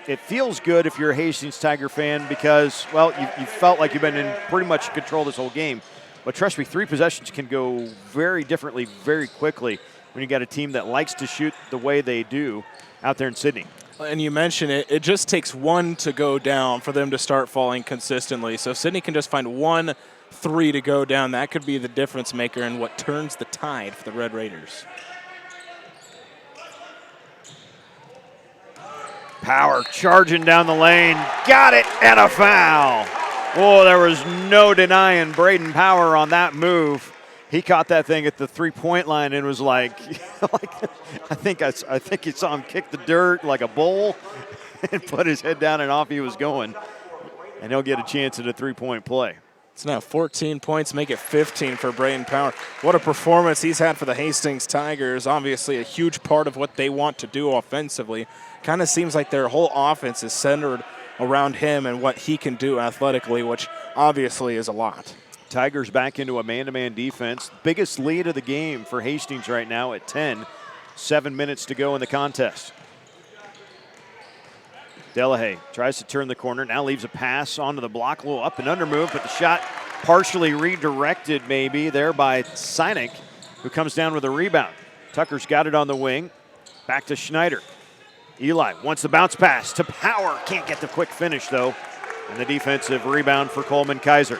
It feels good if you're a Hastings Tiger fan because, well, you felt like you've been in pretty much control this whole game. But trust me, 3 possessions can go very differently very quickly when you got a team that likes to shoot the way they do out there in Sidney. And you mentioned it, it just takes 1 to go down for them to start falling consistently. So if Sidney can just find 1 3 to go down, that could be the difference maker and what turns the tide for the Red Raiders. Power charging down the lane. Got it, and a foul. Oh, there was no denying Braden Power on that move. He caught that thing at the three-point line and was like, I think he saw him kick the dirt like a bull and put his head down and off he was going. And he'll get a chance at a three-point play. It's now 14 points, make it 15 for Braden Power. What a performance he's had for the Hastings Tigers. Obviously a huge part of what they want to do offensively. Kind of seems like their whole offense is centered around him and what he can do athletically, which obviously is a lot. Tigers back into a man-to-man defense. Biggest lead of the game for Hastings right now at 10. 7 minutes to go in the contest. Delahaye tries to turn the corner, now leaves a pass onto the block, a little up and under move, but the shot partially redirected maybe there by Sidney, who comes down with a rebound. Tucker's got it on the wing, back to Schneider. Eli wants the bounce pass to Power, can't get the quick finish though, and the defensive rebound for Coleman Kaiser.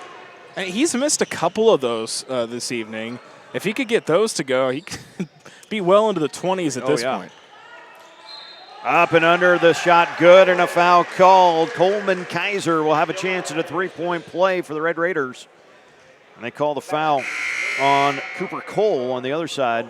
And he's missed a couple of those this evening. If he could get those to go, he could be well into the 20s at this point. Up and under, the shot good, and a foul called. Coleman Kaiser will have a chance at a three-point play for the Red Raiders. And they call the foul on Cooper Cole on the other side.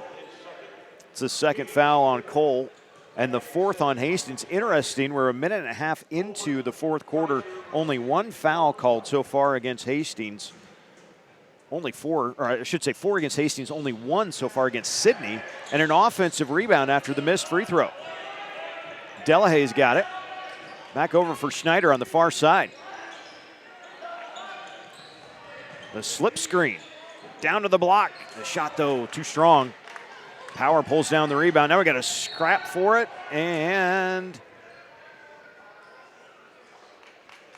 It's the second foul on Cole and the fourth on Hastings. Interesting, we're a minute and a half into the fourth quarter. Only 1 foul called so far against Hastings. Only 4, or I should say 4 against Hastings, only 1 so far against Sidney. And an offensive rebound after the missed free throw. Delahaye's got it. Back over for Schneider on the far side. The slip screen. Down to the block. The shot, though, too strong. Power pulls down the rebound. Now we got a scrap for it. And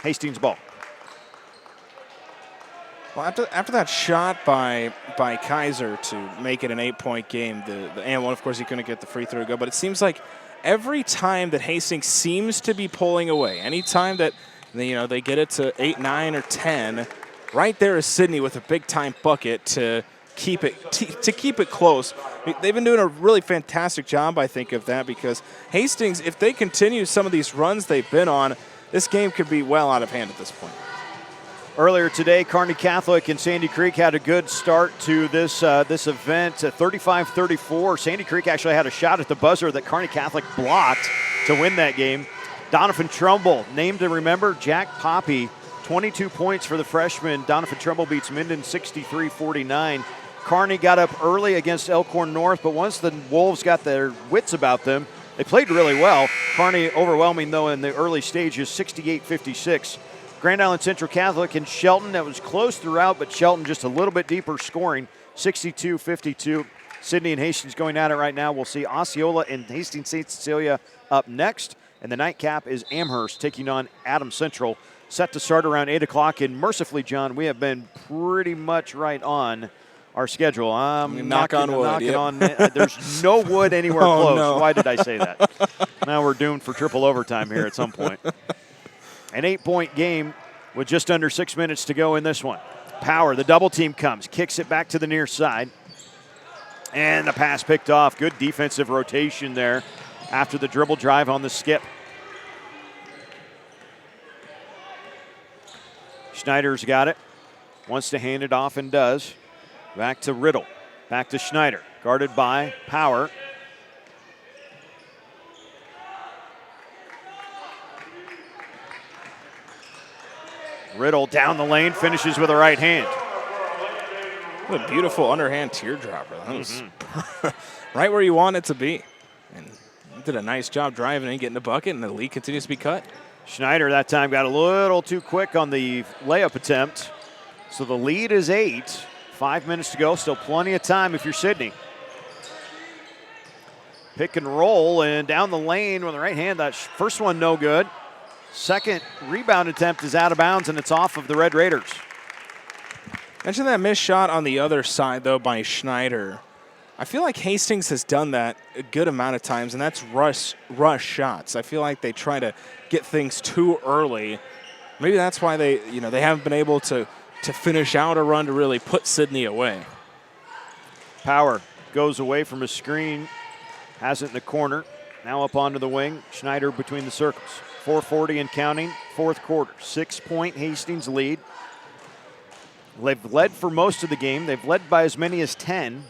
Hastings ball. Well, after that shot by Kaiser to make it an 8-point game, and one, of course, he couldn't get the free throw to go, but it seems like every time that Hastings seems to be pulling away, any time that They get it to 8, 9, or 10. Right there is Sidney with a big-time bucket to keep it close. They've been doing a really fantastic job, I think, of that, because Hastings, if they continue some of these runs they've been on, this game could be well out of hand at this point. Earlier today, Kearney Catholic and Sandy Creek had a good start to this event, 35-34. Sandy Creek actually had a shot at the buzzer that Kearney Catholic blocked to win that game. Donovan Trumbull, named to remember, Jack Poppy, 22 points for the freshman. Donovan Trumbull beats Minden 63-49. Kearney got up early against Elkhorn North, but once the Wolves got their wits about them, they played really well. Kearney overwhelming, though, in the early stages, 68-56. Grand Island Central Catholic and Shelton, that was close throughout, but Shelton just a little bit deeper scoring, 62-52. Sidney and Hastings going at it right now. We'll see Osceola and Hastings St. Cecilia up next. And the nightcap is Amherst taking on Adams Central. Set to start around 8 o'clock. And mercifully, John, we have been pretty much right on our schedule. I'm knock on wood. There's no wood anywhere close. No. Why did I say that? Now we're doomed for triple overtime here at some point. An 8-point game with just under 6 minutes to go in this one. Power, the double team comes, kicks it back to the near side. And the pass picked off. Good defensive rotation there after the dribble drive on the skip. Schneider's got it. Wants to hand it off and does. Back to Riddle. Back to Schneider. Guarded by Power. Riddle down the lane, finishes with a right hand. What a beautiful underhand teardropper. That was right where you want it to be. And he did a nice job driving and getting the bucket, and the lead continues to be cut. Schneider that time got a little too quick on the layup attempt. So the lead is 8. 5 minutes to go. Still plenty of time if you're Sidney. Pick and roll and down the lane with the right hand. That first one no good. Second rebound attempt is out of bounds, and it's off of the Red Raiders. Mention that missed shot on the other side, though, by Schneider. I feel like Hastings has done that a good amount of times, and that's rush shots. I feel like they try to get things too early. Maybe that's why they haven't been able to finish out a run to really put Sidney away. Power goes away from his screen, has it in the corner. Now up onto the wing. Schneider between the circles. 4:40 and counting, fourth quarter. 6-point Hastings lead. They've led for most of the game. They've led by as many as 10.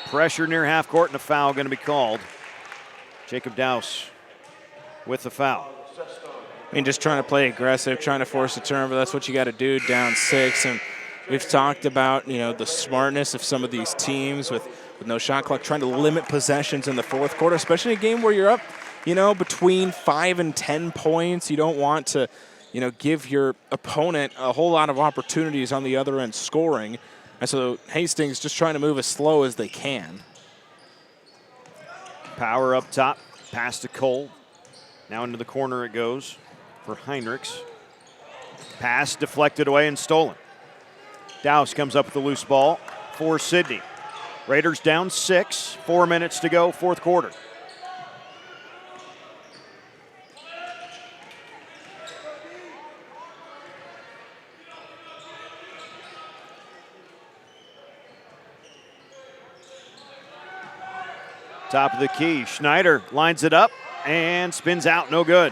Pressure near half court and a foul going to be called. Jacob Dowse with the foul. I mean, just trying to play aggressive, trying to force a turnover. That's what you got to do down 6. And we've talked about, the smartness of some of these teams with no shot clock, trying to limit possessions in the fourth quarter, especially a game where you're up, between 5 and 10 points. You don't want to, give your opponent a whole lot of opportunities on the other end scoring. And so Hastings just trying to move as slow as they can. Power up top, pass to Cole. Now into the corner it goes for Heinrichs. Pass deflected away and stolen. Dowse comes up with the loose ball for Sidney. Raiders down 6, 4 minutes to go, fourth quarter. Top of the key, Schneider lines it up and spins out, no good.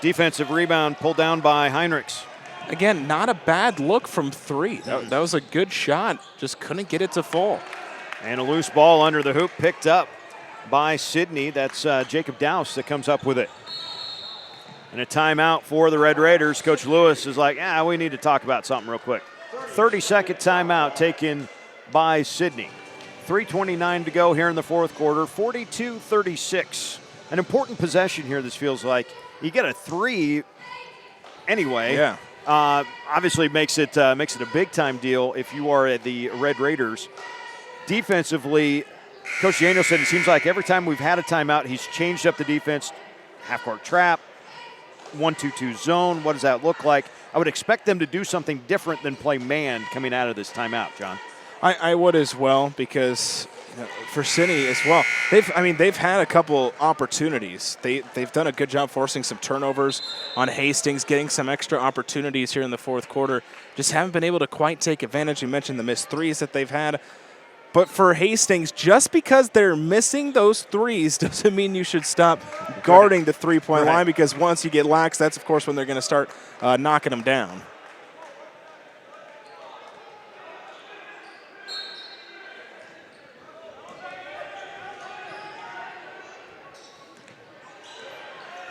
Defensive rebound pulled down by Heinrichs. Again, not a bad look from 3. That was a good shot, just couldn't get it to fall. And a loose ball under the hoop picked up by Sidney. That's Jacob Dowse that comes up with it. And a timeout for the Red Raiders. Coach Lewis is like, we need to talk about something real quick. 30-second timeout taken by Sidney. 3:29 to go here in the fourth quarter, 42-36. An important possession here, this feels like. You get a 3 anyway. Yeah. Obviously makes it a big-time deal if you are at the Red Raiders. Defensively, Coach Daniel said it seems like every time we've had a timeout, he's changed up the defense. Half-court trap, 1-2-2 zone. What does that look like? I would expect them to do something different than play man coming out of this timeout, John. I would as well, because for Sidney as well. They've had a couple opportunities. They've done a good job forcing some turnovers on Hastings, getting some extra opportunities here in the fourth quarter. Just haven't been able to quite take advantage. You mentioned the missed threes that they've had. But for Hastings, just because they're missing those threes doesn't mean you should stop guarding the three-point line, because once you get lax, that's, of course, when they're going to start knocking them down.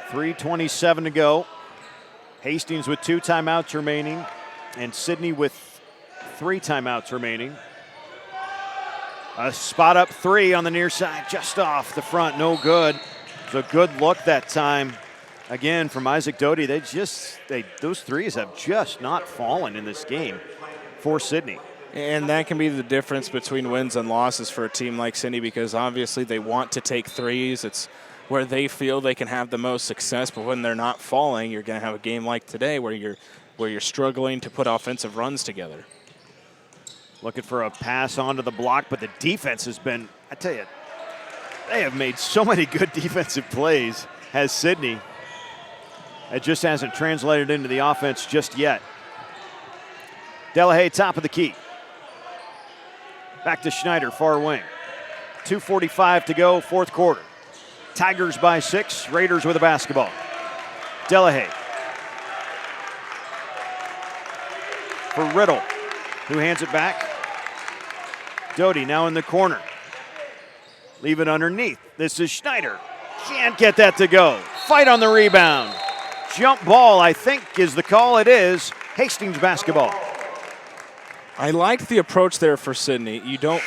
.327 to go. Hastings with 2 timeouts remaining, and Sidney with 3 timeouts remaining. A spot up 3 on the near side, just off the front, no good. It's a good look that time. Again, from Isaac Doty, those threes have just not fallen in this game for Sidney. And that can be the difference between wins and losses for a team like Sidney, because obviously they want to take threes. It's where they feel they can have the most success, but when they're not falling, you're going to have a game like today where you're struggling to put offensive runs together. Looking for a pass onto the block, but the defense has been, I tell you, they have made so many good defensive plays, has Sidney. It just hasn't translated into the offense just yet. Delahaye, top of the key. Back to Schneider, far wing. 2:45 to go, fourth quarter. Tigers by 6, Raiders with a basketball. Delahaye. For Riddle, who hands it back. Doty now in the corner. Leave it underneath. This is Schneider. Can't get that to go. Fight on the rebound. Jump ball, I think, is the call. It is. Hastings basketball. I liked the approach there for Sidney. You don't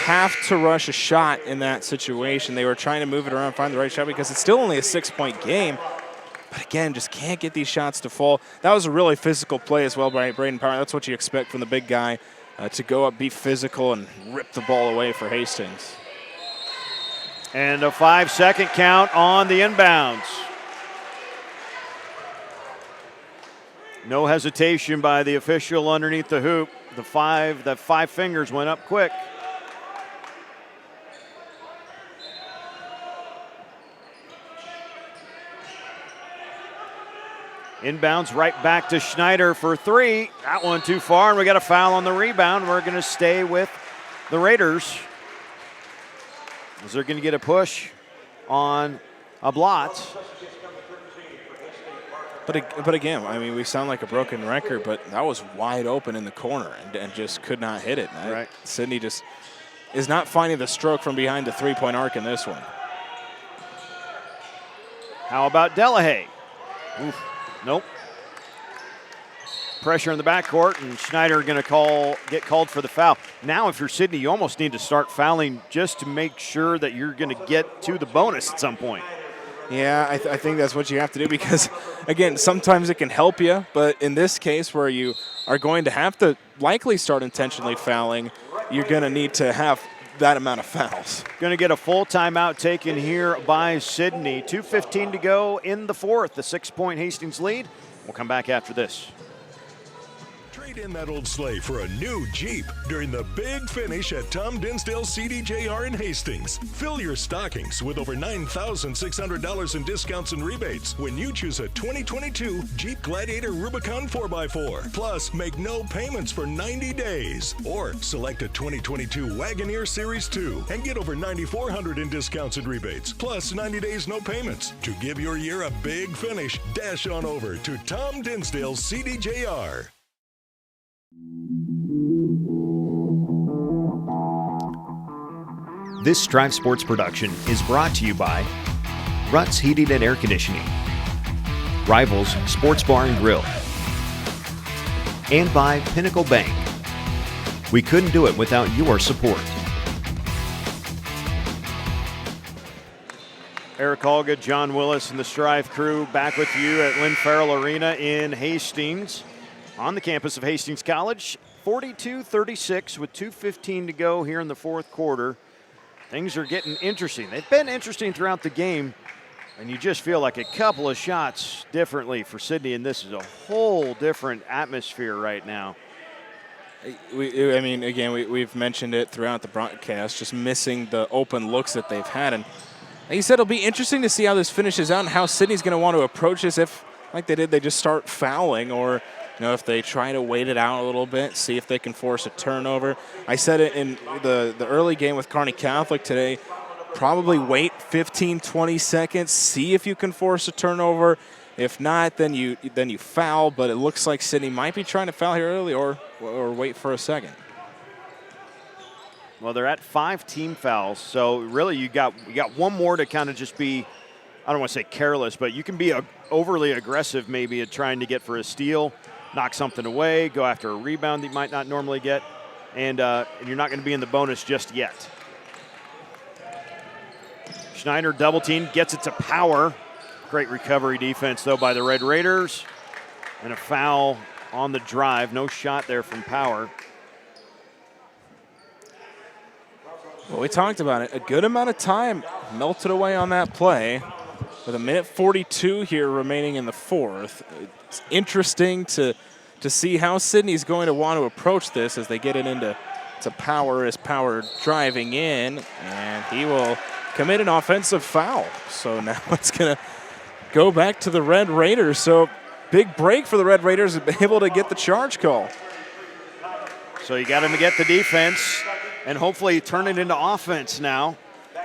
have to rush a shot in that situation. They were trying to move it around, find the right shot, because it's still only a 6-point game. But again, just can't get these shots to fall. That was a really physical play as well by Braden Power. That's what you expect from the big guy, to go up, be physical, and rip the ball away for Hastings. And a 5-second count on the inbounds. No hesitation by the official underneath the hoop. The five fingers went up quick. Inbounds right back to Schneider for 3. That one too far, and we got a foul on the rebound. We're going to stay with the Raiders, as they're going to get a push on a blot. But again, I mean, we sound like a broken record, but that was wide open in the corner and just could not hit it. Right. Sidney just is not finding the stroke from behind the three-point arc in this one. How about Delahaye? Oof. Nope. Pressure in the backcourt, and Schneider going to get called for the foul. Now, if you're Sidney, you almost need to start fouling just to make sure that you're going to get to the bonus at some point. Yeah, I think that's what you have to do, because, again, sometimes it can help you, but in this case where you are going to have to likely start intentionally fouling, you're going to need to have that amount of fouls. Going to get a full timeout taken here by Sidney. 2:15 to go in the fourth. The 6-point Hastings lead. We'll come back after this. Trade in that old sleigh for a new Jeep during the big finish at Tom Dinsdale CDJR in Hastings. Fill your stockings with over $9,600 in discounts and rebates when you choose a 2022 Jeep Gladiator Rubicon 4x4. Plus, make no payments for 90 days. Or select a 2022 Wagoneer Series 2 and get over $9,400 in discounts and rebates. Plus, 90 days no payments. To give your year a big finish, dash on over to Tom Dinsdale CDJR. This Strive Sports production is brought to you by Ruts Heating and Air Conditioning, Rivals Sports Bar and Grill, and by Pinnacle Bank. We couldn't do it without your support. Eric Olga, John Willis, and the Strive crew back with you at Lynn Farrell Arena in Hastings on the campus of Hastings College. 42-36 with 2:15 to go here in the fourth quarter. Things are getting interesting. They've been interesting throughout the game, and you just feel like a couple of shots differently for Sidney, and this is a whole different atmosphere right now. I mean, again, we've mentioned it throughout the broadcast, just missing the open looks that they've had. And like you said, it'll be interesting to see how this finishes out and how Sidney's going to want to approach this. If, like they did, they just start fouling, or if they try to wait it out a little bit, see if they can force a turnover. I said it in the early game with Kearney Catholic today, probably wait 15, 20 seconds, see if you can force a turnover. If not, then you foul, but it looks like Sidney might be trying to foul here early or wait for a second. Well, they're at 5 team fouls, so really you got one more to kind of just be, I don't want to say careless, but you can be overly aggressive maybe at trying to get for a steal, knock something away, go after a rebound that you might not normally get, and you're not going to be in the bonus just yet. Schneider double team, gets it to Power. Great recovery defense, though, by the Red Raiders. And a foul on the drive. No shot there from Power. Well, we talked about it. A good amount of time melted away on that play. With 1:42 here remaining in the fourth. It's interesting to see how Sidney's going to want to approach this as they get it into Power, as Power driving in. And he will commit an offensive foul. So now it's going to go back to the Red Raiders. So big break for the Red Raiders, able to get the charge call. So you got him to get the defense and hopefully turn it into offense now.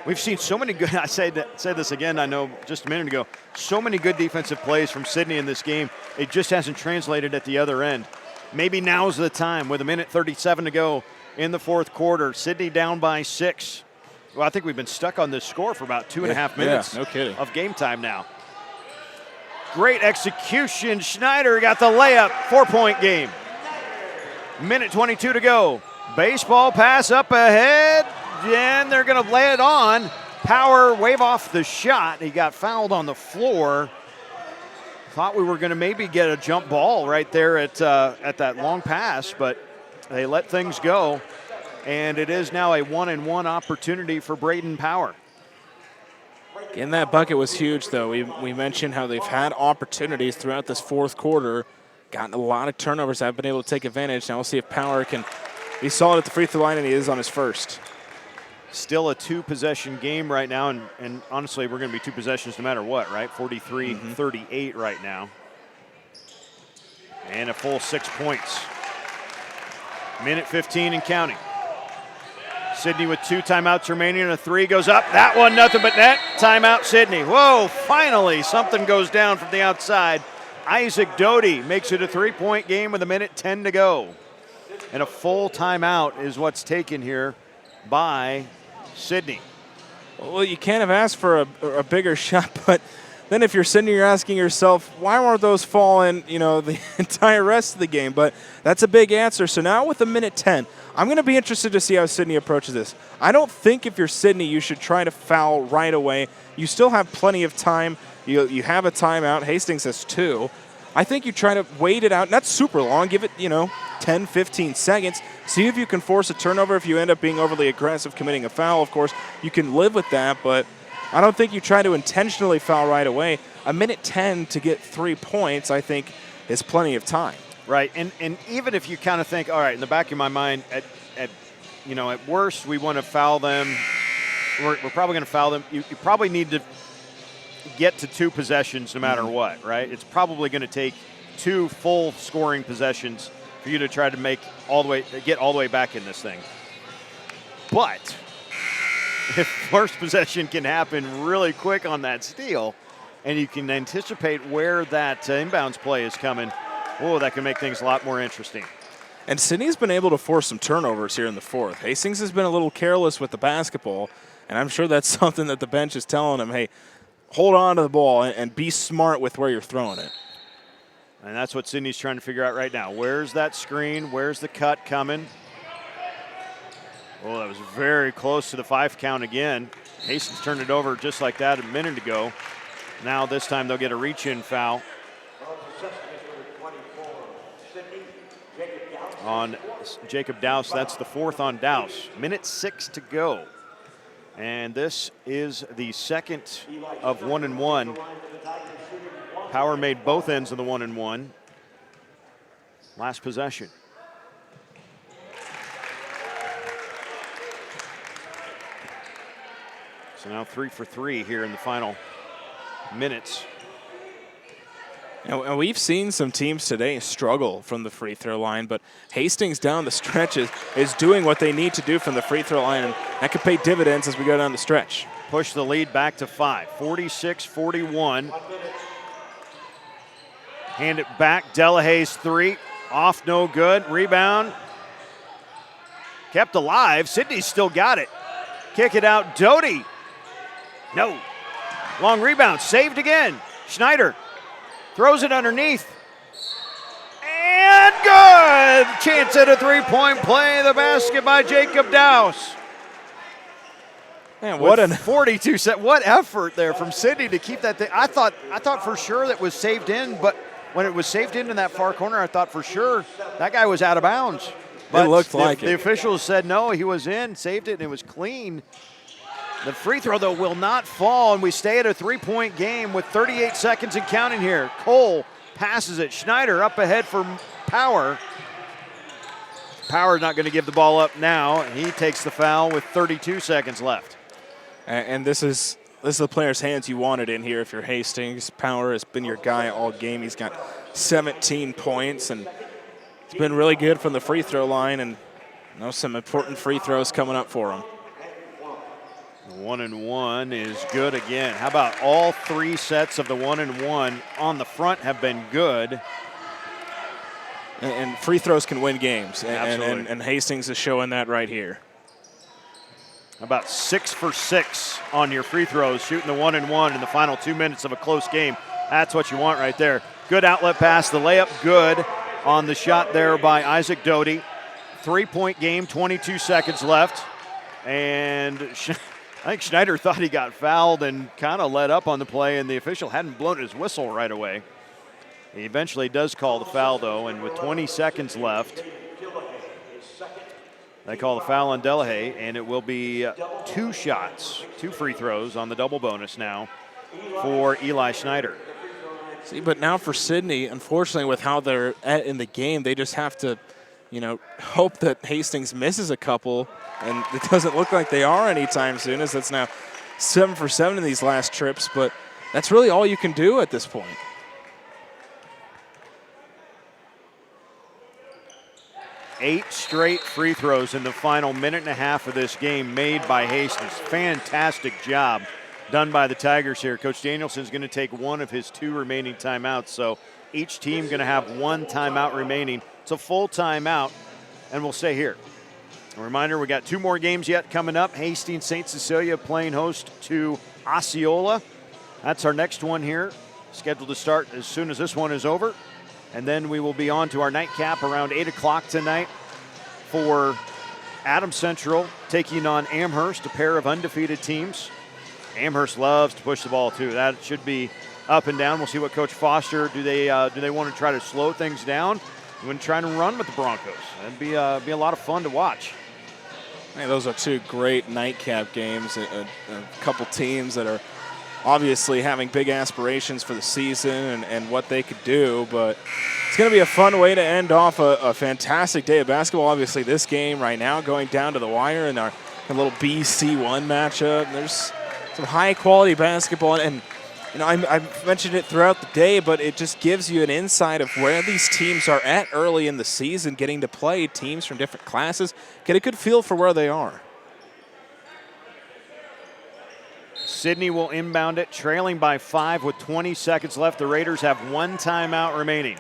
We've seen so many good, I said this again, I know just a minute ago, so many good defensive plays from Sidney in this game. It just hasn't translated at the other end. Maybe now's the time with 1:37 to go in the fourth quarter. Sidney down by 6. Well, I think we've been stuck on this score for about 2.5 minutes no kidding. Of game time now. Great execution. Schneider got the layup. 4-point game. 1:22 to go. Baseball pass up ahead, and they're going to lay it on. Power wave off the shot. He got fouled on the floor. Thought we were going to maybe get a jump ball right there at that long pass, but they let things go. And it is now a 1-and-1 opportunity for Braden Power. And that bucket was huge, though. We mentioned how they've had opportunities throughout this fourth quarter, gotten a lot of turnovers, have been able to take advantage. Now we'll see if Power can be solid at the free throw line, and he is on his first. Still a 2-possession game right now, and honestly, we're going to be 2 possessions no matter what, right? 43-38 right now. And a full 6 points. 1:15 and counting. Sidney with 2 timeouts remaining, and a 3 goes up. That one, nothing but net. Timeout, Sidney. Whoa, finally, something goes down from the outside. Isaac Doty makes it a 3-point game with 1:10 to go. And a full timeout is what's taken here by Sidney. Well, you can't have asked for a bigger shot, but then if you're Sidney, you're asking yourself, why weren't those falling, the entire rest of the game? But that's a big answer. So now with 1:10, I'm going to be interested to see how Sidney approaches this. I don't think if you're Sidney, you should try to foul right away. You still have plenty of time. You have a timeout. Hastings has 2. I think you try to wait it out. Not super long. Give it, 10, 15 seconds. See if you can force a turnover. If you end up being overly aggressive, committing a foul, of course, you can live with that. But I don't think you try to intentionally foul right away. 1:10 to get 3 points, I think, is plenty of time. Right, and even if you kind of think, all right, in the back of my mind, at worst, we want to foul them. We're probably going to foul them. You probably need to get to 2 possessions no matter what, right? It's probably going to take 2 full scoring possessions for you to try to get all the way back in this thing. But if first possession can happen really quick on that steal, and you can anticipate where that inbounds play is coming, that can make things a lot more interesting. And Sidney's been able to force some turnovers here in the fourth. Hastings has been a little careless with the basketball, and I'm sure that's something that the bench is telling him, hey, hold on to the ball and be smart with where you're throwing it. And that's what Sidney's trying to figure out right now. Where's that screen? Where's the cut coming? That was very close to the 5 count again. Hastings turned it over just like that a minute ago. Now this time they'll get a reach-in foul on Jacob Dowse. That's the 4th on Dowse. 1:06 to go. And this is the second of 1-and-1. Power made both ends of the 1-and-1. Last possession. So now 3 for 3 here in the final minutes. And we've seen some teams today struggle from the free throw line, but Hastings down the stretch is doing what they need to do from the free throw line, and that could pay dividends as we go down the stretch. Push the lead back to 5, 46-41. Hand it back, Delahay's 3, off no good, rebound. Kept alive, Sidney's still got it. Kick it out, Doty. No, long rebound, saved again. Schneider throws it underneath. And good! Chance at a three-point play. The basket by Jacob Dowse. Man, what a 42 set. What effort there from Sidney to keep that thing. I thought for sure that was saved in, but when it was saved in that far corner, I thought for sure that guy was out of bounds. But it looked like the officials said no, he was in, saved it, and it was clean. The free throw, though, will not fall, and we stay at a three-point game with 38 seconds and counting here. Cole passes it. Schneider up ahead for Power. Power's not going to give the ball up now. He takes the foul with 32 seconds left. And this is the player's hands you wanted in here if you're Hastings. Power has been your guy all game. He's got 17 points, and it's been really good from the free throw line, and some important free throws coming up for him. 1-and-1 is good again. How about all 3 sets of the 1-and-1 on the front have been good? And free throws can win games, Absolutely. and Hastings is showing that right here. About 6 for 6 on your free throws, shooting the 1-and-1 in the final 2 minutes of a close game. That's what you want right there. Good outlet pass, the layup good on the shot there by Isaac Doty. 3-point game, 22 seconds left. And I think Schneider thought he got fouled and kind of let up on the play, and the official hadn't blown his whistle right away. He eventually does call the foul, though, and with 20 seconds left, they call the foul on Delahaye, and it will be 2 shots, 2 free throws on the double bonus now for Eli Schneider. See, but now for Sidney, unfortunately, with how they're at in the game, they just have to, hope that Hastings misses a couple, and it doesn't look like they are anytime soon, as that's now 7 for 7 in these last trips, but that's really all you can do at this point. Eight straight free throws in the final minute and a half of this game made by Hastings. Fantastic job done by the Tigers here. Coach Danielson's going to take one of his 2 remaining timeouts, so each team going to have 1 timeout remaining. It's a full timeout, and we'll stay here. A reminder, we got 2 more games yet coming up. Hastings St. Cecilia playing host to Osceola. That's our next one here, scheduled to start as soon as this one is over. And then we will be on to our nightcap around 8 o'clock tonight for Adams Central taking on Amherst, a pair of undefeated teams. Amherst loves to push the ball, too. That should be up and down. We'll see what Coach Foster, do they want to try to slow things down? They want to try and run with the Broncos. That'd be a lot of fun to watch. Man, those are 2 great nightcap games. A couple teams that are obviously having big aspirations for the season and what they could do, but it's going to be a fun way to end off a fantastic day of basketball. Obviously, this game right now going down to the wire in our little BC1 matchup. There's some high-quality basketball, and I've mentioned it throughout the day, but it just gives you an insight of where these teams are at early in the season, getting to play teams from different classes, get a good feel for where they are. Sidney will inbound it, trailing by 5 with 20 seconds left. The Raiders have 1 timeout remaining.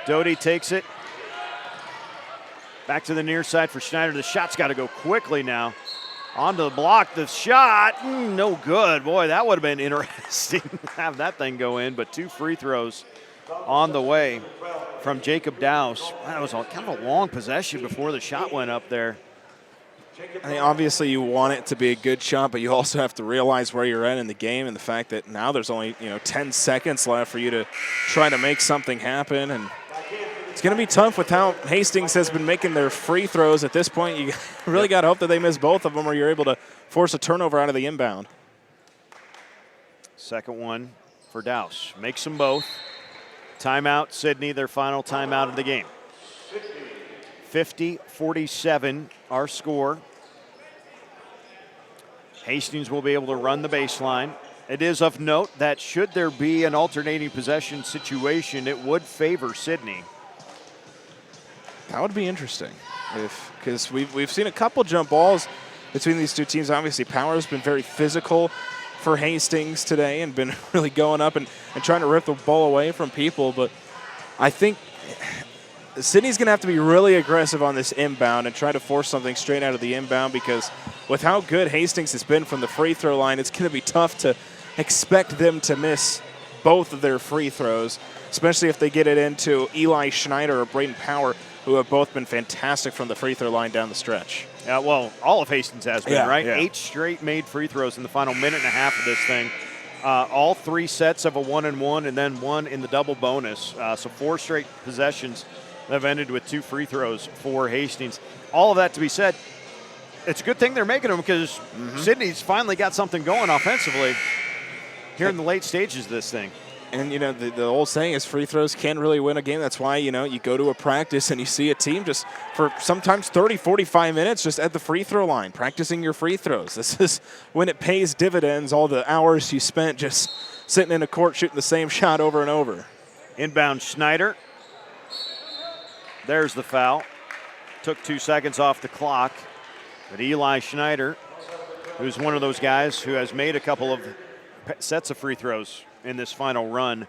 Doty takes it. Back to the near side for Schneider. The shot's got to go quickly now. Onto the block, the shot, no good. Boy, that would have been interesting to have that thing go in, but 2 free throws on the way from Jacob Dowse. That was kind of a long possession before the shot went up there. I mean, obviously you want it to be a good shot, but you also have to realize where you're at in the game and the fact that now there's only 10 seconds left for you to try to make something happen. And it's going to be tough with how Hastings has been making their free throws at this point. You really got to hope that they miss both of them or you're able to force a turnover out of the inbound. Second one for Dowse. Makes them both. Timeout, Sidney, their final timeout of the game. 50-47, our score. Hastings will be able to run the baseline. It is of note that should there be an alternating possession situation, it would favor Sidney. That would be interesting, because we've seen a couple jump balls between these two teams. Obviously, Power's been very physical for Hastings today and been really going up and trying to rip the ball away from people. But I think Sidney's going to have to be really aggressive on this inbound and try to force something straight out of the inbound, because with how good Hastings has been from the free throw line, it's going to be tough to expect them to miss both of their free throws, especially if they get it into Eli Schneider or Braden Power, who have both been fantastic from the free throw line down the stretch. Yeah, well, all of Hastings has been, right? Yeah. 8 straight made free throws in the final minute and a half of this thing. All 3 sets of a 1-and-1 and then 1 in the double bonus. So 4 straight possessions that have ended with 2 free throws for Hastings. All of that to be said, it's a good thing they're making them, because Sidney's finally got something going offensively here in the late stages of this thing. And, you know, the old saying is free throws can really win a game. That's why, you know, you go to a practice and you see a team just for sometimes 30, 45 minutes just at the free throw line, practicing your free throws. This is when it pays dividends, all the hours you spent just sitting in a court shooting the same shot over and over. Inbound Schneider. There's the foul. Took 2 seconds off the clock. But Eli Schneider, who's one of those guys who has made a couple of sets of free throws in this final run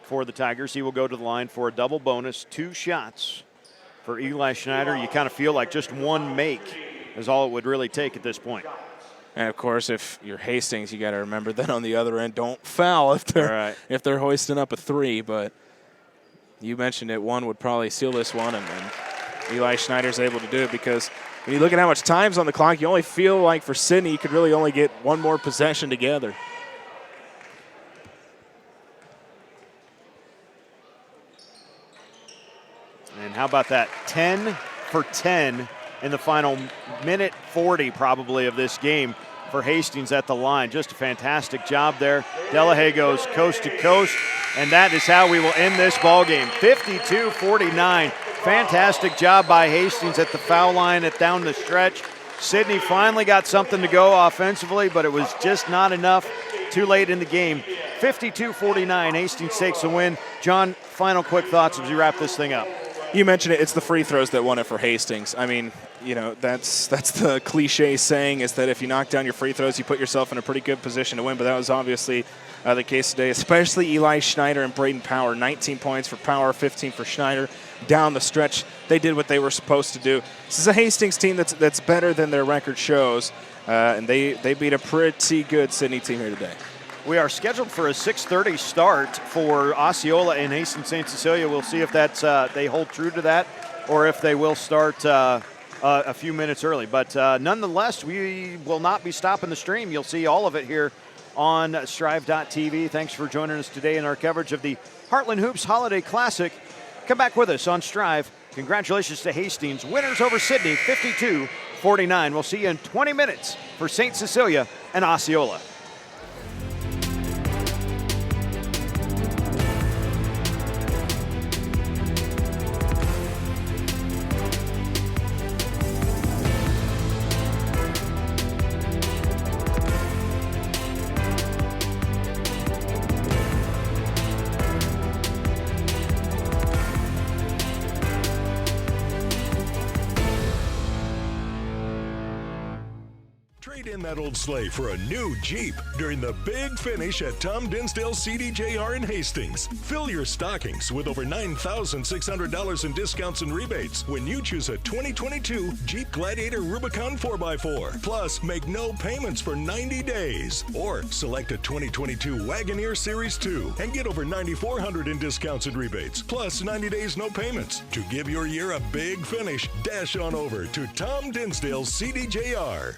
for the Tigers, he will go to the line for a double bonus. 2 shots for Eli Schneider. You kind of feel like just 1 make is all it would really take at this point. And of course, if you're Hastings, you got to remember that on the other end, don't foul if they're hoisting up a 3. But you mentioned it, 1 would probably seal this one, and Eli Schneider's able to do it, because when you look at how much time's on the clock, you only feel like for Sidney, you could really only get 1 more possession together. And how about that? 10 for 10 in the final minute 40 probably of this game for Hastings at the line. Just a fantastic job there. Delahaye goes coast to coast, and that is how we will end this ball game. 52-49. Fantastic job by Hastings at the foul line at down the stretch. Sidney finally got something to go offensively, but it was just not enough too late in the game. 52-49, Hastings takes the win. John, final quick thoughts as we wrap this thing up. You mentioned it. It's the free throws that won it for Hastings. I mean, you know, that's the cliche saying, is that if you knock down your free throws, you put yourself in a pretty good position to win. But that was obviously the case today, especially Eli Schneider and Braden Power. 19 points for Power, 15 for Schneider. Down the stretch, they did what they were supposed to do. This is a Hastings team that's better than their record shows, and they beat a pretty good Sidney team here today. We are scheduled for a 6:30 start for Osceola and Hastings St. Cecilia. We'll see if that's they hold true to that, or if they will start a few minutes early. But nonetheless, we will not be stopping the stream. You'll see all of it here on Strive.tv. Thanks for joining us today in our coverage of the Heartland Hoops Holiday Classic. Come back with us on Strive. Congratulations to Hastings. Winners over Sidney, 52-49. We'll see you in 20 minutes for St. Cecilia and Osceola. Trade in that old sleigh for a new Jeep during the big finish at Tom Dinsdale CDJR in Hastings. Fill your stockings with over $9,600 in discounts and rebates when you choose a 2022 Jeep Gladiator Rubicon 4x4. Plus, make no payments for 90 days. Or select a 2022 Wagoneer Series 2 and get over $9,400 in discounts and rebates. Plus, 90 days no payments. To give your year a big finish, dash on over to Tom Dinsdale CDJR.